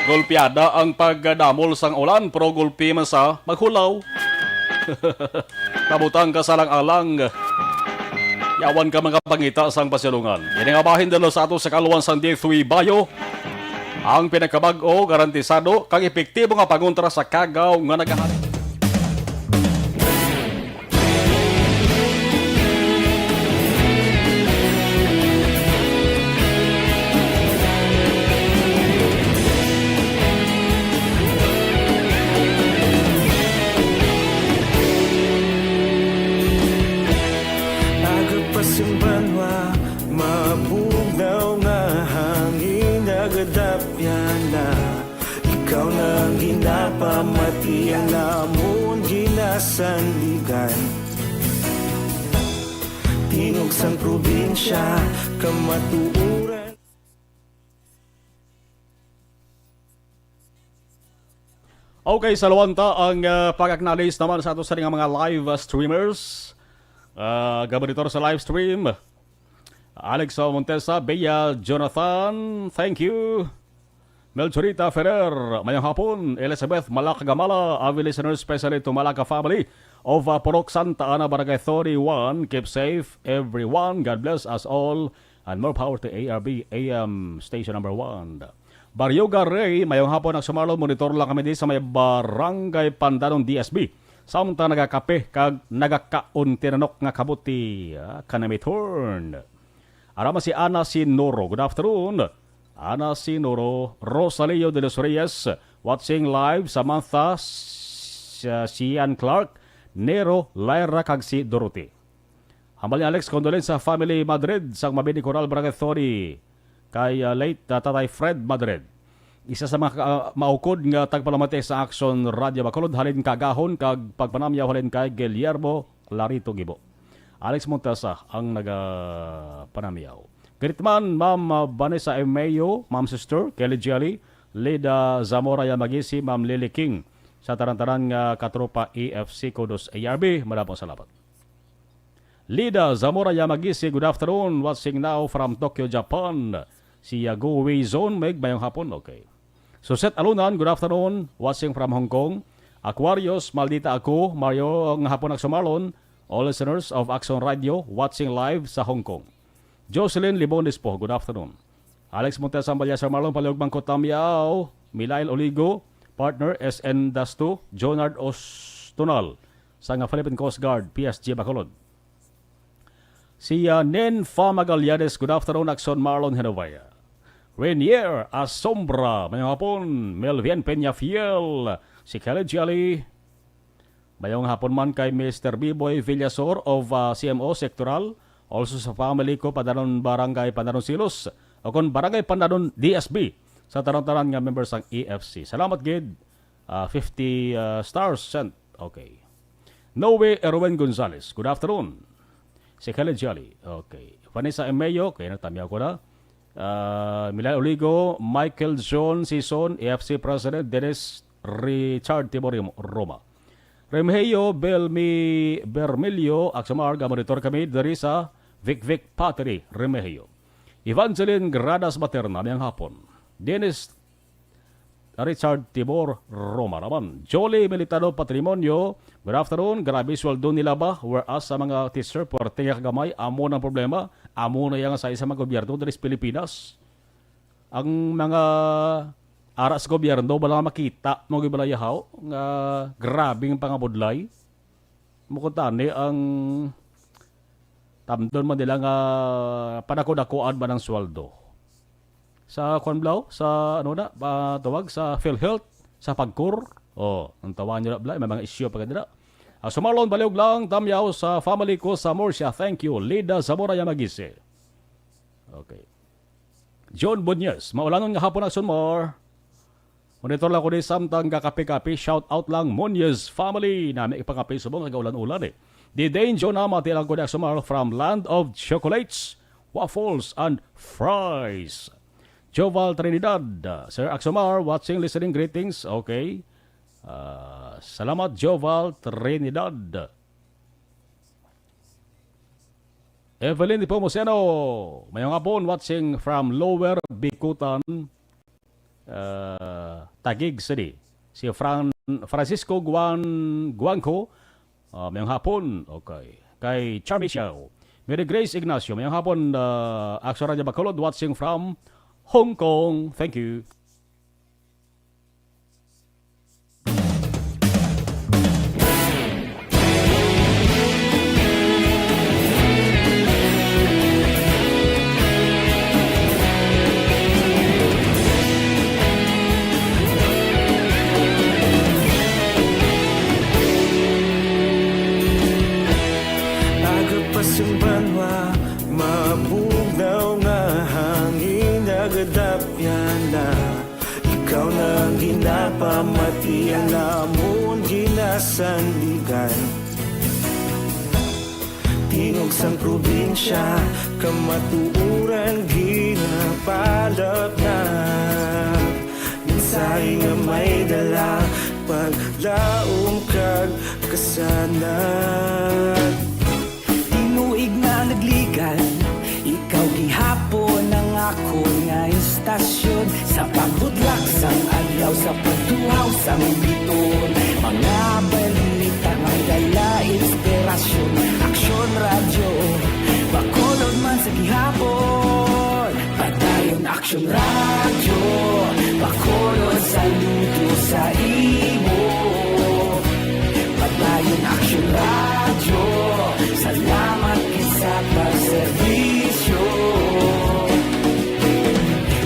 golpiada ang pagdamol sang ulan pro gulpi man sa maghulaw. Kabutang ka sa lang-alang. Yawan ka mga pangita sang pasilungan. Yan nga bahin dalo sa ato sa kaluwan sang D3 Bayo. Ang pinakabag-o garantisado kang epektibo nga paguntra sa kagaw nga nagahari. Pasimbanwa, mabugnaw nga hangin nagadapya na. Ikaw nang ginapamati ang namon ginasandigan. Tingog sang probinsya, kamatuuran. Okay, sa lawanta ang pag-acknowledge naman sa ato sa mga live streamers. Gabanitor sa live stream, Alex Montesa, Bea Jonathan, thank you. Melchorita Ferrer, mayang hapon. Elizabeth Malakagamala, avid listeners especially to Malaka family of Porok Santa Ana, Barangay 31. Keep safe everyone, God bless us all, and more power to ARB AM station number 1. Baryoga Ray, mayang hapon. Nagsumarlo, monitor lang kami di sa may Barangay Pandanong DSB. Samtang nagakape kag nagakaon tinanok nga kabuti kanamit horn. Arama si Ana Sinoro. Good afternoon. Ana Sinoro, Rosalio de los Reyes, watching live. Samantha, Sian Clark, Nero, Lyra kag si Dorothy. Hambal ni Alex, condolence sa family Madrid sang Mabini Coral Barangay 30 kay late Tatay Fred Madrid. Isa sa mga maukod nga tagpalamate sa Action Radio Bacolod halin kagahon kag pagpanamyaw halin kay Guillermo Larito Gibo. Alex Montesa ang nagapanamyaw. Gritman, Ma'am Vanessa Emeo, Ma'am Sister Kelly Jelly, Leda Zamora Yamagisi, Ma'am Lily King sa taran-taran nga katropa EFC Kudos ARB. Maraming salamat. Leda Zamora Yamagisi, good afternoon. Watching now from Tokyo, Japan. Si Yago Zone, may bayang hapon. Okay. Suset Alunan, good afternoon. Watching from Hong Kong. Aquarius, maldita ako. Mario, ng hapon nagsumarlon. All listeners of Action Radio, watching live sa Hong Kong. Jocelyn Libones po, good afternoon. Alex Montesa Ambalya sa Marlon, Paliog Bangkot Tamiao. Milail Oligo, partner SN Dasto. Jonard Ostonal, sa Philippine Coast Guard, PSG Bacolod. Si Nen Famagaliades, good afternoon. Action Marlon Henovaya. Renier Asombra, mayong hapon. Melvin Peñafiel, si Kelly Jelly. Mayong hapon man kay Mr. B-Boy Villasor of CMO Sectoral. Also sa family ko, Padanon Barangay Pandanon Silos. O kon Barangay Pandanon DSB. Sa tarang-tarang nga members ng EFC. Salamat gid. 50 stars sent. Okay. Noe Erwin Gonzalez, good afternoon. Si Kelly Jelly. Okay. Vanessa Emeo, kaya natamyaw ko na. Milay Oligo, Michael John Sison, EFC President, Dennis Richard Tibor Roma. Remheyo Bermilio, Aksamar, gamonitor kami dari sa Vic Patri, Remheyo. Evangeline Gradas Materna, mayang hapon. Dennis Richard Tibor Roma naman. Jolie Militano Patrimonio, good afternoon. Grabe sweldo nila ba? Whereas sa mga teacher, puwerte nga kagamay, amo ng problema. Amo na yung sa isang mga gobyerno dari sa Pilipinas. Ang mga aras gobyerno, bala makita mga gibalayahaw, nga grabing pangabudlay. Mukuntani ang tamdon man nila nga panakodakuan ba ng sweldo. Sa Kwanblaw, sa ano na, tawag sa PhilHealth, sa Pagkur. Ang tawa nyo na bla, may mga isyo pa kanila. Sumarlon, baliog lang, tamyaw sa family ko sa Murcia. Thank you. Lida Zamora Yamagisi. Okay. John Bunyes, maulanon nga hapon Action Mar. Monitor lang ko ni samtang kakapi-kapi, shout out lang Munyes family na may ipakapi subong nagaulan-ulan Di Dane John mati lang ko ni Action Mar from Land of Chocolates, Waffles and Fries. Joval Trinidad, Sir Axomar, watching, listening, greetings. Okay. Salamat Joval Trinidad. Evelyn Pomoseno, mayong hapon, watching from Lower Bikutan, Taguig City. Si Francisco Guanco, mayong hapon. Okay. Kay Charmy Xiao. Mary Grace Ignacio, mayong hapon, Action Radio Bacolod, watching from Hong Kong. Thank you. Agapasumbanwa, mabugnaw nga hangin nagadapyan na. Ikaw na ang ginapamati ang namon ginasandigan. Tingog sang probinsya, kamatuuran ginapalap na. Minsay nga may dala, paglaom kag kasanat. Tinuig na nagligan, ikaw gihapon ang ako nga istasyon. Sa pagbudlak sang adlaw, sa pagtuhaw sang biton. Mga balita may dala inspirasyon. Aksyon radyo, Bacolod man sa gihapon. Padayon Aksyon radyo, Bacolod saludo sa imo. Padayon Aksyon radyo, salamat sa pagserbisyo.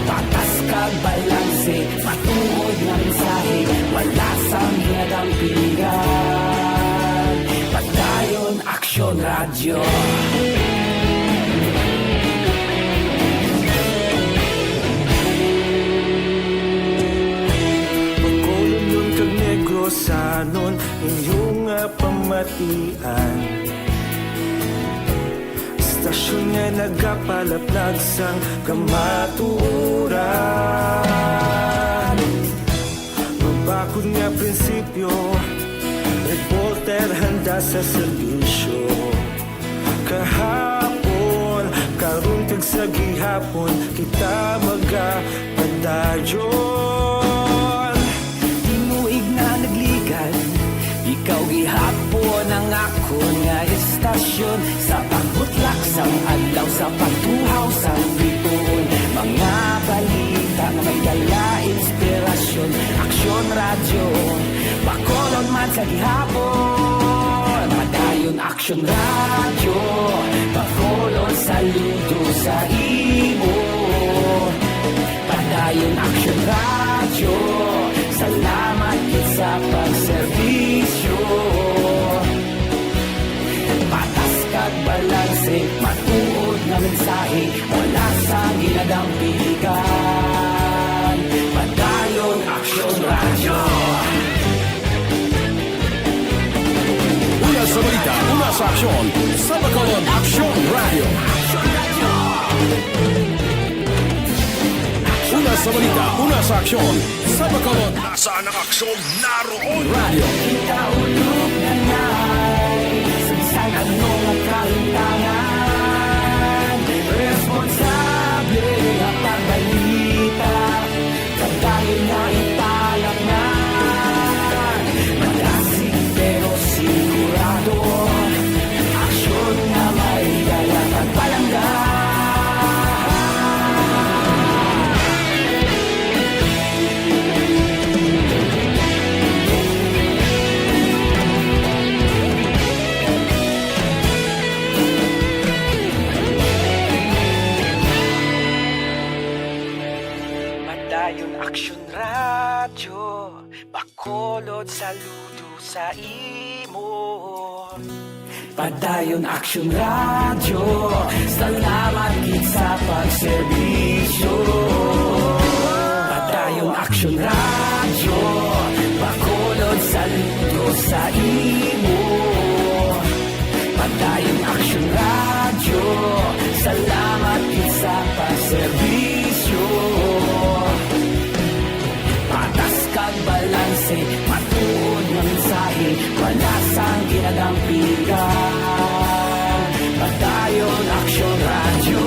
Patas kag balanse, matuod na mensahe, wala sang hinadampingan. Padayon Aksyon radyo. Bacolod nun kag Negros sanon, inyong pamatian. Istasyon nga nagapalaplag sang kamaturan. Mabakod nga prinsipyo, reporter handa sa serbisyo. Kahapon, karong kag sa gihapon, kita magapadayon. Tinuig na nagligan, ikaw gihapon ang ako nga istasyon. Sa pagbutlak sang adlaw, sa pagtuhaw sang biton. Mga balita nga may dala inspirasyon. Aksyon radyo, Bacolod man sa gihapon. Padayon Aksyon radyo, Bacolod saludo sa imo. Padayon Aksyon radyo, salamat sa pagserbisyo. Patas kag balanse, matuod na mensahe, wala sa ginadampingan. Padayon Aksyon radyo. Una sa balita, una sa aksyon, sa Bacolod Aksyon Radio. Una sa balita, una sa aksyon, sa Bacolod. Nasaan ang aksyon? Naroon Radio. Ikaulog na na'y sabisan anong nagkahintangan. Responsable ang pagbalita, pagdayon na italak na. Malasig pero sigurado, aksyon na may dala at palangga. Padayon Aksyon radyo, Bacolod saludo sa imo. Padayon Action Radio, salamat gid sa pagserbisyo. Padayon Action Radio, bakulod saludo sa imo. Padayon Action Radio, salamat gid sa pagserbisyo. Patas kag balanse, matuod nga mensahe, wala sang ginadampigan. Padayon Action Radio.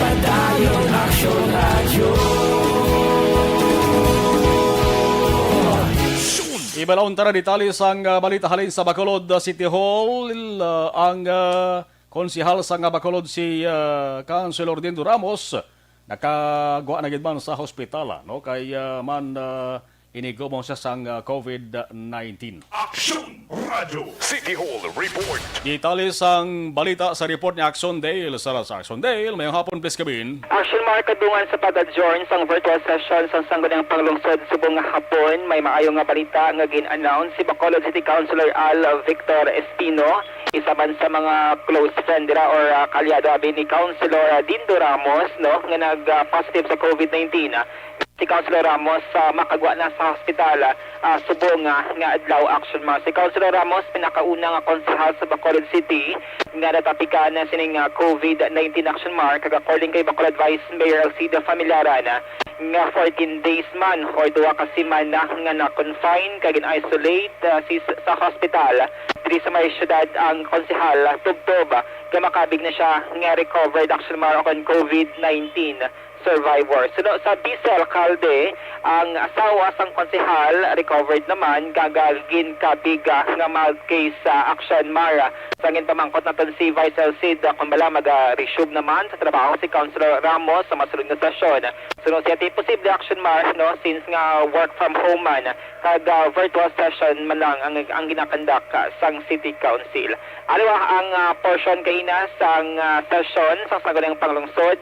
Padayon Action Radio. Ibalaon tara detalye sang balita halin sa Bacolod City Hall. Ang konsihal sa Bacolod si Councilor Dindo Ramos nakagawa na gid man sa hospital no kay man inigumong siya sang COVID-19. Aksyon Radio City Hall Report. Detalye sang balita sa report ni Action Dale sa Action Dale. Mayong hapon please kabin. Action kadungan sa pag-adjourn sang virtual session sa Sangguniang Panglungsod subong nga hapon. May maayong nga balita nga gin-announce si Bacolod City Councilor Al Victor Espino, isa man sa mga close friend dira or kalyado abi ni Councilor Dindo Ramos no nga nag-positive sa COVID-19. Si Councilor Ramos makagwa na sa hospital subong nga adlaw action ma. Si Councilor Ramos pinakauna nga konsehal sa Bacolod City nga natapika na sining COVID-19 action mark kag according kay Bacolod Vice Mayor Alcida Familiaran nga 14 days man or duwa ka semana nga na-confine kag in-isolate sa hospital. Diri sa may syudad ang konsehal tubtob kay makabig na siya nga recovered action mark on COVID-19 survivor. So, sa Vice Alcalde, ang asawa sang konsehal recovered naman gagalgin kabig nga mag-case sa action mara. Sangin pamangkot natin si Vice Alcid kung bala mag-resume naman sa trabaho si Councilor Ramos sa masulod na sesyon. So, siya posible action mar no since nga work from home man kag virtual session man lang ang ginakandak sang City Council. Aliwa ang portion kay ina sang session sa Sangguniang Panglungsod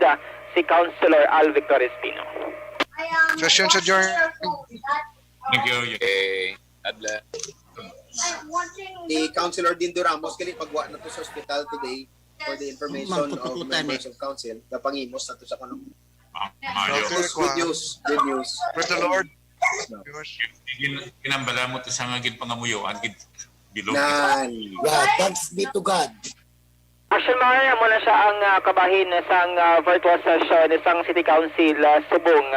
si Councilor Al Victor Espino. Session sa adjourn. Thank you. Adla. Si Councilor Dindo Ramos kini pagwa na to sa hospital today for the information of members of council. Napangimos na to sa kanong. Good news. Good news. Praise the Lord. Ginambala mo to sa nga gid pangamuyo ang gid bilog. Yeah, thanks be to God. Action Maria, muna siya ang kabahin sang virtual session isang City Council subong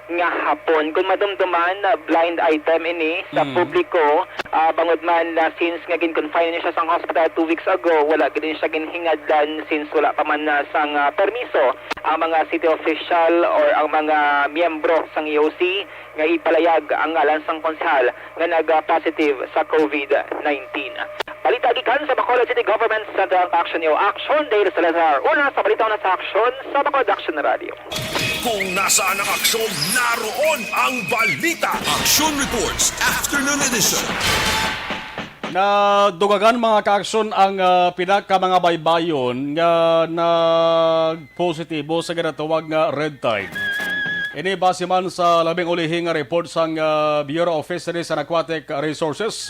nga hapon. Kung madumduman, blind item ini sa publiko, bangod man since nga gin-confine niya siya sang hospital 2 weeks ago, wala gin siya ginhingadlan since wala pa man sang permiso ang mga city official or ang mga miyembro sang EOC nga ipalayag ang ngalan sang konsehal nga nag-positive sa COVID-19. Balita gikan sa Bacolod City Government Central Action Yo Action Dale Salazar. Una sa balita na sa aksyon sa Bacolod Action Radio. Kung nasaan ang aksyon, naroon ang balita. Action Reports Afternoon Edition. Na dugagan mga ka-aksyon ang pinaka mga baybayon nga nag-positibo sa ginatawag nga red tide. Ini base man sa labing ulihing report sang Bureau of Fisheries and Aquatic Resources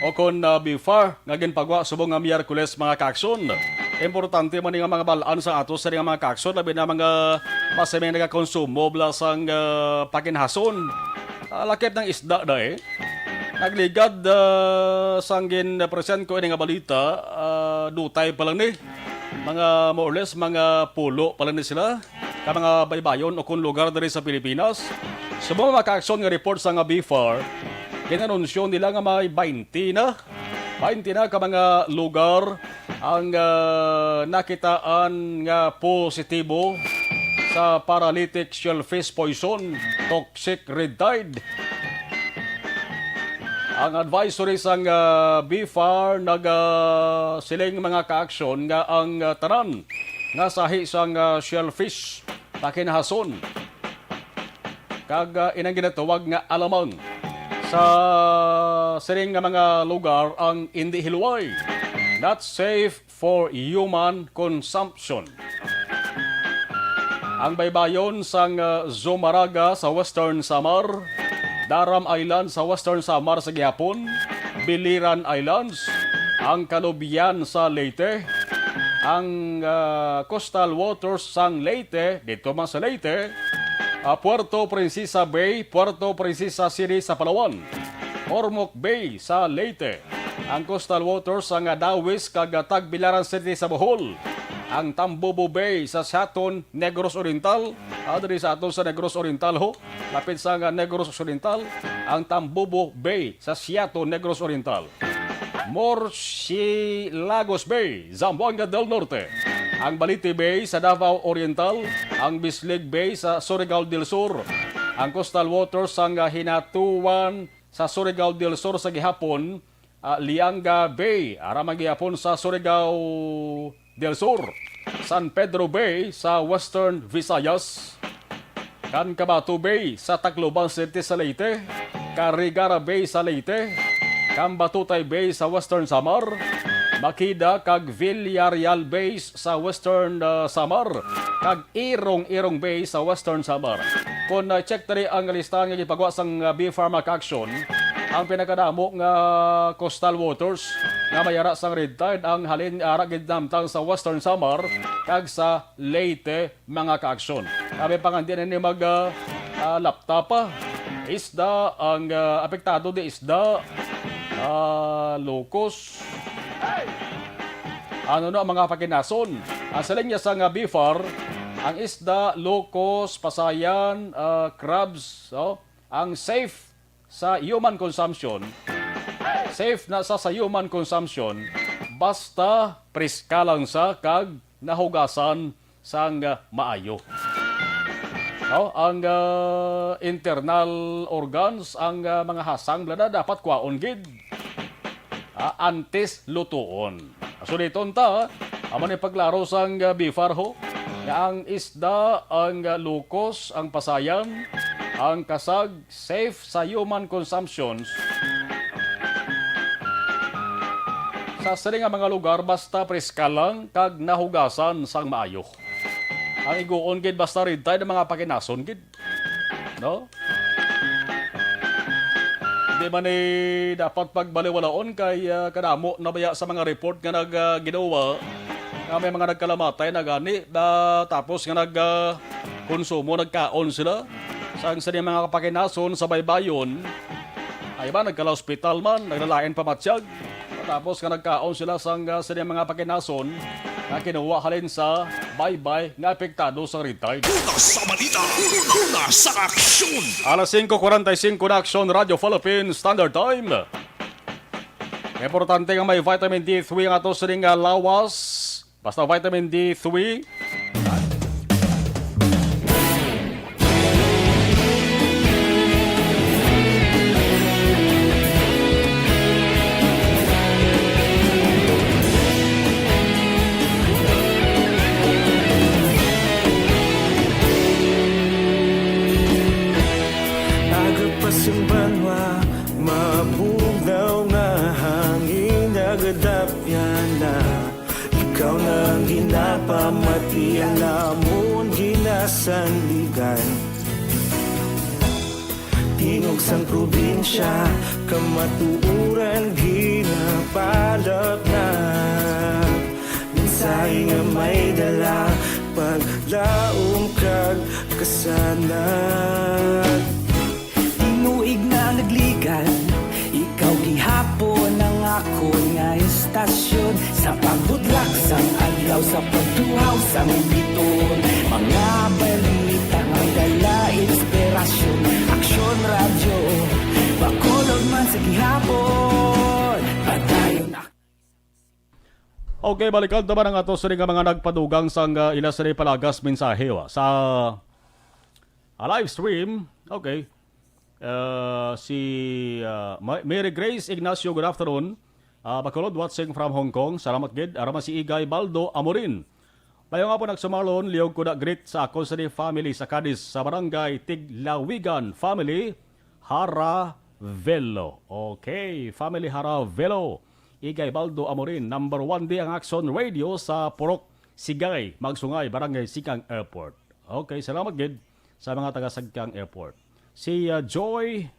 o kon BFAR nga ginpagwa subong nga Miyerkules mga kaakson. Importante man nga mga balaan sa ato sa mga kaakson labi na mga masamay nagakonsumo bla sang pakinhason. Lakip ng isda da Nagligad sang gin-present ko ini nga balita dutay pa lang ni. Mga more or less mga pulo pa lang ni sila. Ka mga baybayon o kung lugar na rin sa Pilipinas. Sa mga maka-aksyon nga report sa nga BFAR, kinanunsyon nila nga may 20 na ka mga lugar ang nakitaan nga positibo sa paralytic shellfish poison, toxic red tide. Ang advisory sang BFAR siling mga ka-aksyon nga ang tanan nga sahi sang shellfish pakinhason kag inang ginatawag nga alamang sa siring nga mga lugar ang hindi hilway, not safe for human consumption. Ang baybayon sang Zumaraga sa Western Samar, Daram Island sa Western Samar sa gihapon, Biliran Islands, ang Kalubian sa Leyte, ang Coastal Waters sang Leyte, dito man sa Leyte, Puerto Princesa Bay, Puerto Princesa City sa Palawan, Ormoc Bay sa Leyte, ang Coastal Waters sang Dawis kag Tagbilaran City sa Bohol, ang Tambobo Bay sa Saton, Negros Oriental, diri sa aton sa Negros Oriental ho, lapit sa Negros Oriental, ang Tambobo Bay sa Siato, Negros Oriental. Morcilagos Bay, Zamboanga del Norte, ang Balite Bay sa Davao Oriental, ang Bislig Bay sa Surigao del Sur, ang Coastal Waters sang Hinatuan sa Surigao del Sur sa gihapon, Lianga Bay, aramang gihapon sa Surigao del Sur, San Pedro Bay sa Western Visayas, Cancabato Bay sa Tacloban City sa Leyte, Carigara Bay sa Leyte, Cambatutay Bay sa Western Samar, Makida kag Villarreal Bay sa Western Samar, kag Irong Bay sa Western Samar. Kung check tari ang listahan nga gipagawa sang B-Pharmac Action, ang pinakadamo nga coastal waters nga mayara sang red tide ang halin ara gid namtang sa Western Samar kag sa Leyte mga ka-aksyon. Kami pangandi ni mag laptop isda ang apektado di isda, locos, ano no ang mga pakinason. Sa linya sa nga BIFAR, ang isda, locos, pasayan, crabs, ang safe sa human consumption, safe na sa human consumption, basta preska lang sa kag nahugasan sang maayo. Ang internal organs, ang mga hasang blada dapat kwaon gid antes lutuon. So dito ta, amo ni paglaro sang BIFAR ho, ang isda, ang lukos, ang pasayan, ang kasag, safe sa human consumptions sa sari nga mga lugar basta preska lang kag nahugasan sang maayo. Ang iguon gid basta rid tayo ng mga pakinason gid. No? Di man dapat pagbaliwalaon kay kadamo na baya sa mga report nga ginawa nga may mga nagkalamatay na gani tapos nga konsumo nagkaon sila sang sa mga kapakinason sa baybayon ay ba nagkala-hospital man naglalain pamatsyag tapos nga nagkaon sila sang sa mga pakinason na kinuha halin sa baybay nga apektado sa red tide. Una sa balita, una sa aksyon. Alas 5:45 na Aksyon Radio Philippines Standard Time. Importante nga may vitamin D3 nga to sa ring lawas. Basta vitamin D3. Agapasumbanwa, mabugaw nga hangin nagadapyan na. Ikaw na ang ginapamatian namon ginasandigan. Tingog sang probinsya, kamatuuran ginapalap na. Minsay nga may dala, paglaom kag kasanag. Tinuig na nagligan, ikaw gihapon ang ako nga istasyon. Sa pagbudlak sang adlaw, sa pagtuhaw sang biton. Mga balita nga dala inspirasyon. Aksyon radyo, bakolog man sa gihapon. Padayon ako. Okay, balikan naman ang ato sa mga nagpadugang sang ila sa palagas mensahe sa live stream. Okay. Si Mary Grace Ignacio, good afternoon. Bacolod watching from Hong Kong. Salamat gid. Arama si Igay Baldo Amorin. Layo nga po nagsumalon, liyog ko na greet sa ako sa family sa Cadiz sa barangay Tiglawigan family Haravelo. Okay, family Haravelo. Igay Baldo Amorin, number 1 di ang Action Radio sa Purok Sigay, Magsungay, Barangay Sikang Airport. Okay, salamat gid sa mga taga Sigang Airport. Si Joy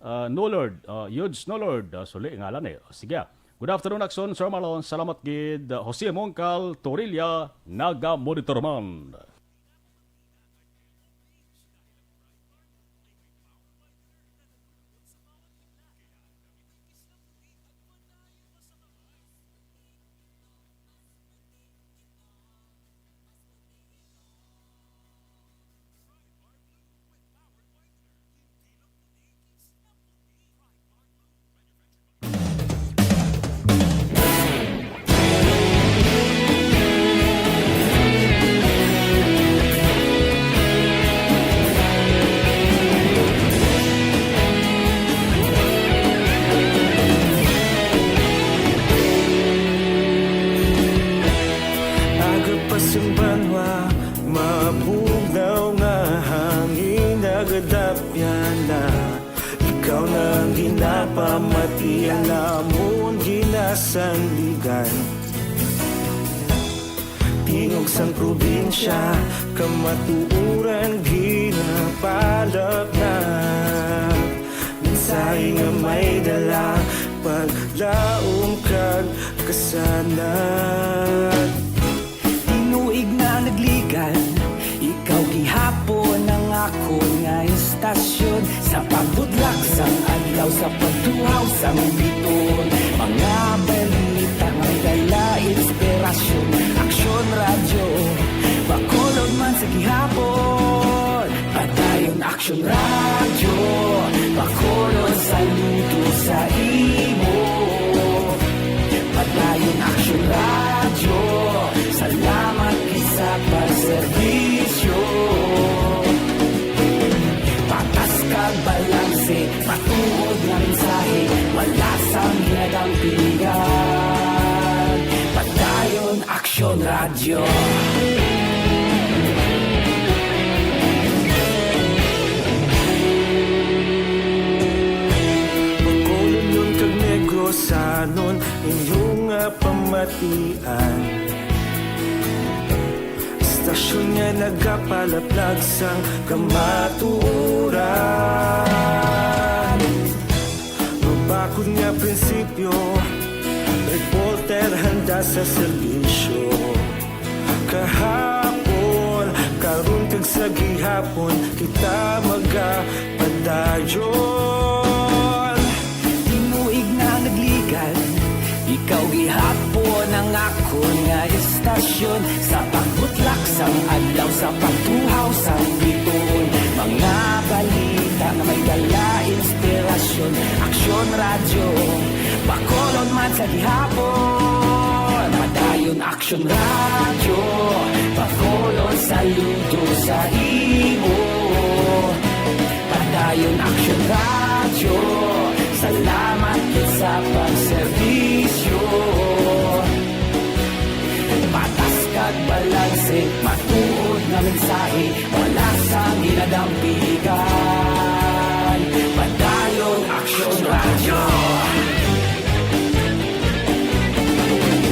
Nolord, Yudes Nolord, suli ngalan eh. Sige. Good afternoon, Aksyon, Sir Marlon. Salamat gid. Jose Mongcal, Torilla, naga-monitor man. Banwa, mabugaw nga hangin nagadapyan na ikaw nang ginapamatian namon ginasandigan tingog sang probinsya kamatuuran ginapalap na mensahe nga may dala paglaom kag kasanat Inuig na nagligan Ikaw gihapon ang ako nga istasyon Sa pagbudlak sang adlaw Sa pagtuhaw sang biton Mga balita may dala inspirasyon Aksyon radyo Bacolod man sa gihapon Padayon aksyon radyo Bacolod saludo sa imo Padayon aksyon radyo Salamat sa pagserbisyo Patas kag balanse Patuod na mensahe Wala sang hinadang pilihan Padayon Aksyon Radyo Bacolod nun kag Negros Sanon Inyong pamatian Stasyon nga nagapalaplag sang kamaturan Mabakod nga prinsipyo Reporter handa sa serbisyo Kahapon, karon kag sa gihapon Kita magapadayon Tinuig na nagligan Ikaw gihapon ang ako nga istasyon Sa pagbutlak sang adlaw Sa pagtuhaw sang biton Mga balita na may dala inspirasyon Aksyon radyo Bacolod man sa gihapon Padayon aksyon radyo Bacolod saludo sa imo Padayon aksyon radyo Salamat sa pagserbisyo Patas kag balanse Matuod na mensahe Wala sang ginadampigan Padayon Aksyon Radyo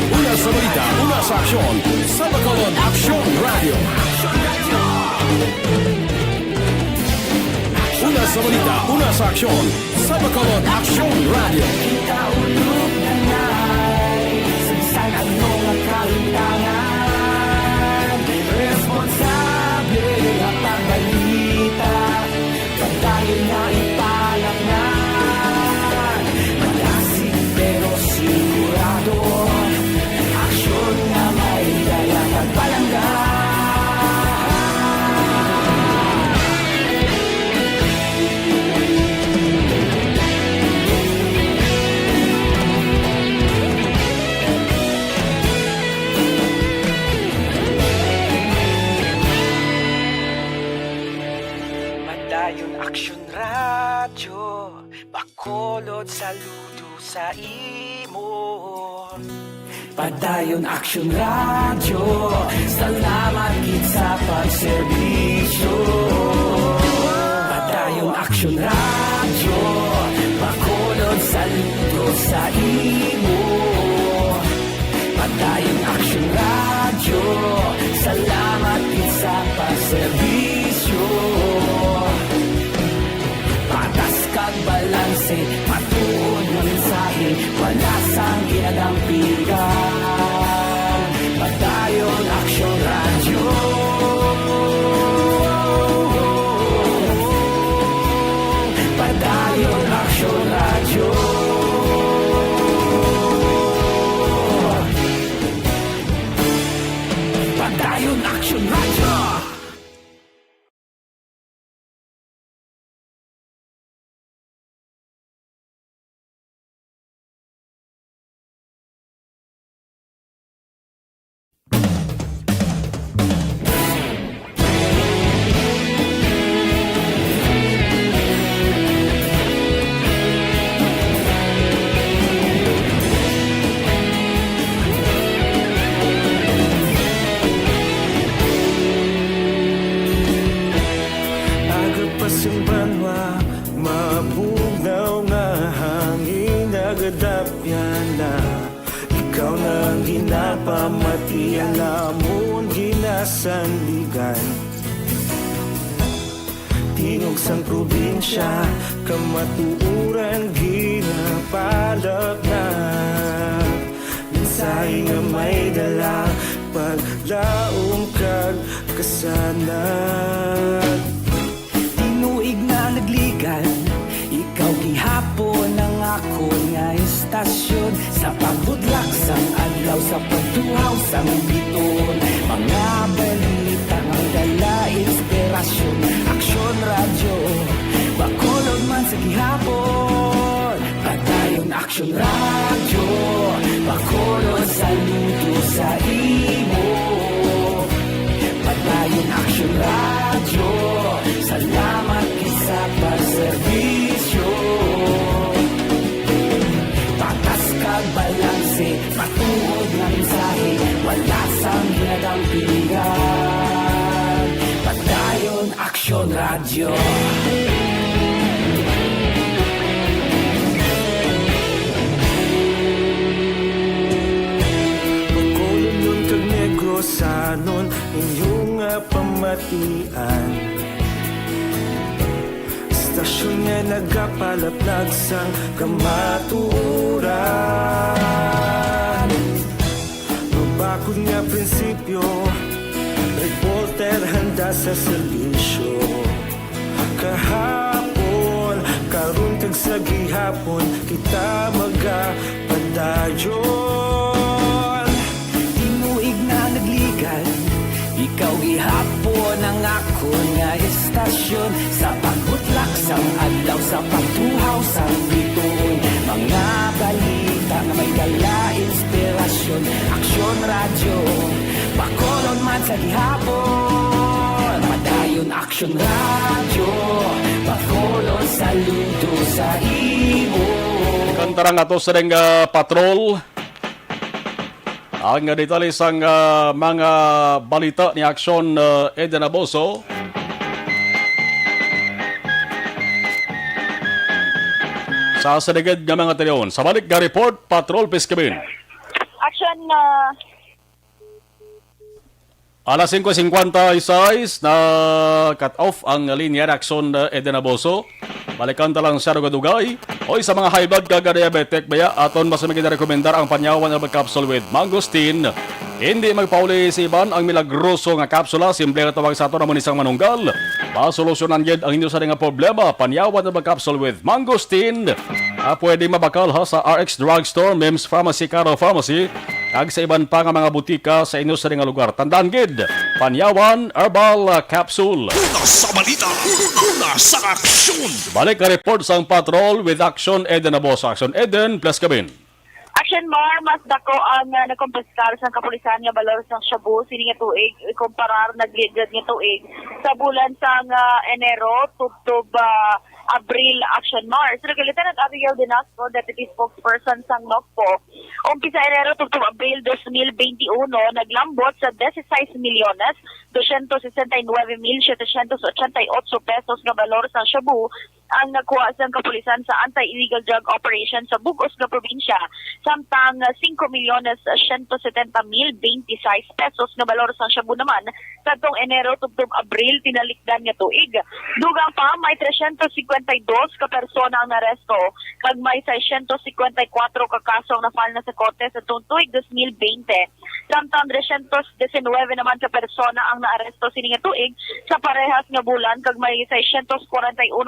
Una sa balita, una sa aksyon Sa Bacolod Aksyon Radio Una sa balita, una sa aksyon Sa Bacolod Aksyon Radio Kita ulog na na'y Sagsan ang mga kalintangan Responsable ang pagbalita Pagdayon na ipalaknan Malasig pero sigurado Aksyon na may dala pagpalanggan Aksyon Radyo Bacolod saludo sa imo Padayon Aksyon Radyo Salamat gid sa pagserbisyo Padayon Aksyon Radyo Bacolod saludo sa imo Padayon Aksyon Radyo Salamat gid sa pagserbisyo Patas kag balanse Di alamon ginasandigan, tingog sang probinsya, kamatuuran ginapalap na. Minsay nga may dala, paglaom kag kasanag. Tinuig na nagligan, ikaw gihapon ang ako nga istasyon. Sa pagbudlak sang adlaw, sa pagtuhaw sang biton, mga balita nga dala inspirasyon. Aksyon radyo, Bacolod man sa gihapon. Padayon Aksyon radyo, Bacolod saludo sa imo. Padayon Aksyon radyo, salamat kisa pagserbisyo. Patas kag balanse, matuod nga mensahe, wala sang ginadampingan. Padayon Aksyon radyo. Bacolod nun kag Negrosanon, inyong pamatian. Istasyon nga nagapalaplag sang kamatuuran. Mabakod nga prinsipyo, reporter handa sa serbisyo. Kahapon, karon kag sa gihapon, kita magapadayon. Tinuig na nagligan, ikaw gihapon ang ako nga istasyon. Sa pagbutlak sang adlaw, sa pagtuhaw sang biton, mga balita na may dala inspirasyon. Aksyon radyo, Bacolod man sa gihapon. Padayon Aksyon radyo, Bacolod saludo sa imo. Kantarang ato sa ring patrol. Ang detalis ang mga balita ni Aksyon Eden Aboso. Sa saligid ng mga teleon. Sa balik nga report, Patrol Piskabin. Action Alas 5:56 na cut off ang linya ng Aksyon Eden Aboso. Balikan talang sa Rugadugay. Oy, sa mga high blood kag diabetic baya aton masamig na rekomendar ang panyawan herbal capsule with mangosteen. Hindi magpauli si Iban ang milagroso nga kapsula. Simple nga tawag sa ato namon isang manunggal. Pasolusyonan gyud ang inyo sa nga problema. Panyawan herbal capsule with mangosteen. Pwede mabakal ha sa RX Drugstore, Mims Pharmacy, Caro Pharmacy, kag sa iban pa nga mga butika sa inyo sa nga lugar. Tandaan gid, Panyawan Herbal Capsule. Una sa balita, una sa aksyon. Balik ka report sa Patrol with Aksyon Eden Aboso. Aksyon Eden plus Kabin. Action Mar, mas dako ang nakumpiskar sa kapulisan nga balor sa Shabu, sini nga tuig, ikumparar nagligad nga tuig sa bulan sang Enero, tubtob Abril. Action Mar. So, Lieutenant Abigail Dinasco, Deputy Spokesperson sang NOCPO, umpisa Enero, tubtob Abril 2021, naglambot sa 16,269,788 pesos nga balor sa Shabu ang nakuha sa kapulisan sa anti-illegal drug operation sa Bugos nga probinsya, samtang 5,170,026 pesos nga balor sa Shabu naman sa tong Enero tubtob Abril tinalikdan nga tuig. Dugang pa may 352 ka persona ang naresto kag may 654 ka kaso na file na sa korte sa tong tuig 2020. Samtang 319 naman ka persona ang naaresto sini nga tuig sa parehas nga bulan kag may 641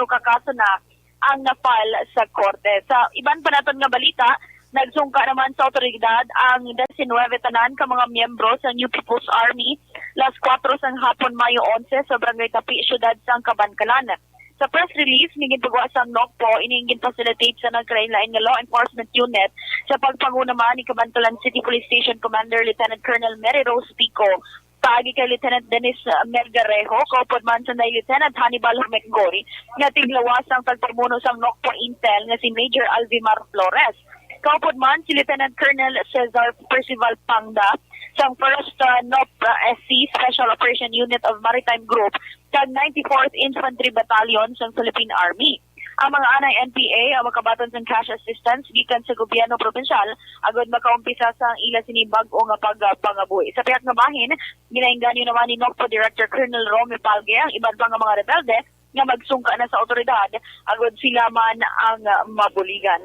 ka kaso na ang na-file sa korte. Sa iban pa naton nga balita, nagsungka naman sa otoridad ang 19 tanan ka mga miyembro sa New People's Army las 4 sang hapon Mayo 11 sa Barangay Tapi, siyudad sang Kabankalan. Sa press release, ningin pagwa sang NOCPO, iningin facilitate sa nagkarainlain nga law enforcement unit sa pagpangunaman ni Kabankalan City Police Station Commander Lieutenant Colonel Mary Rose Pico, paagi kay Lieutenant Dennis Mergarejo, kaupod man sa Lieutenant Hannibal Humecgori, nga tiglawas ang pagpamuno sang NOCPO Intel nga si Major Alvimar Flores. Kaupod man si Lieutenant Colonel Cesar Percival Pangda sang 1st NOP SC Special Operation Unit of Maritime Group kag 94th Infantry Battalion sang Philippine Army. Ang mga anay NPA ang makabaton sa cash assistance gikan sa gobyerno probensyal agod makaumpisa sa ila sini bag-o nga pagpangabuhi. Sa pihak nga bahin, ginaingganyo naman ni NOCPO Director Colonel Romeo Palge ang iban pa nga mga rebelde nga magsungka na sa otoridad agod sila man ang mabuligan.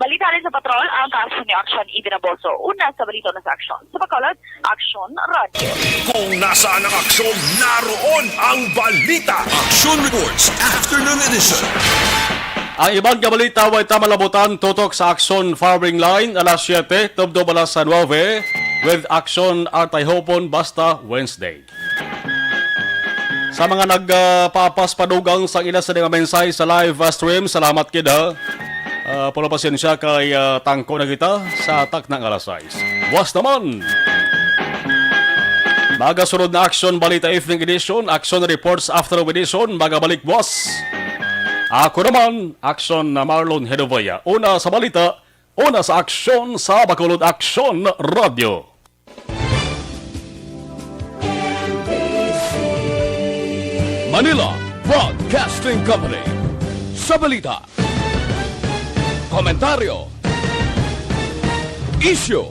Balita rin sa patrol ang kaso ni Action Ibinaboso. Una sa balita na sa Action. Sa Bacolod, Action Radio. Kung nasaan ang aksyon, naroon ang balita. Action Reports Afternoon Edition. Ang ibang kabalita ay tamalabutan tutok sa Action Farming Line alas 7, tubdob alas 9 with Action Artay Hopon basta Wednesday. Sa mga nagpapas padugang sa ila sa mga mensay sa live stream, salamat kida. Pula pasensya kay tangko na kita sa atak ng alas 6. Was naman! Magasunod na Action Balita Evening Edition, Action Reports After Edition, magabalik boss. Ako naman, Action na Marlon Hedovaya. Una sa balita, una sa Action sa Bacolod Action Radio. Manila Broadcasting Company. Sa balita, komentaryo, issue,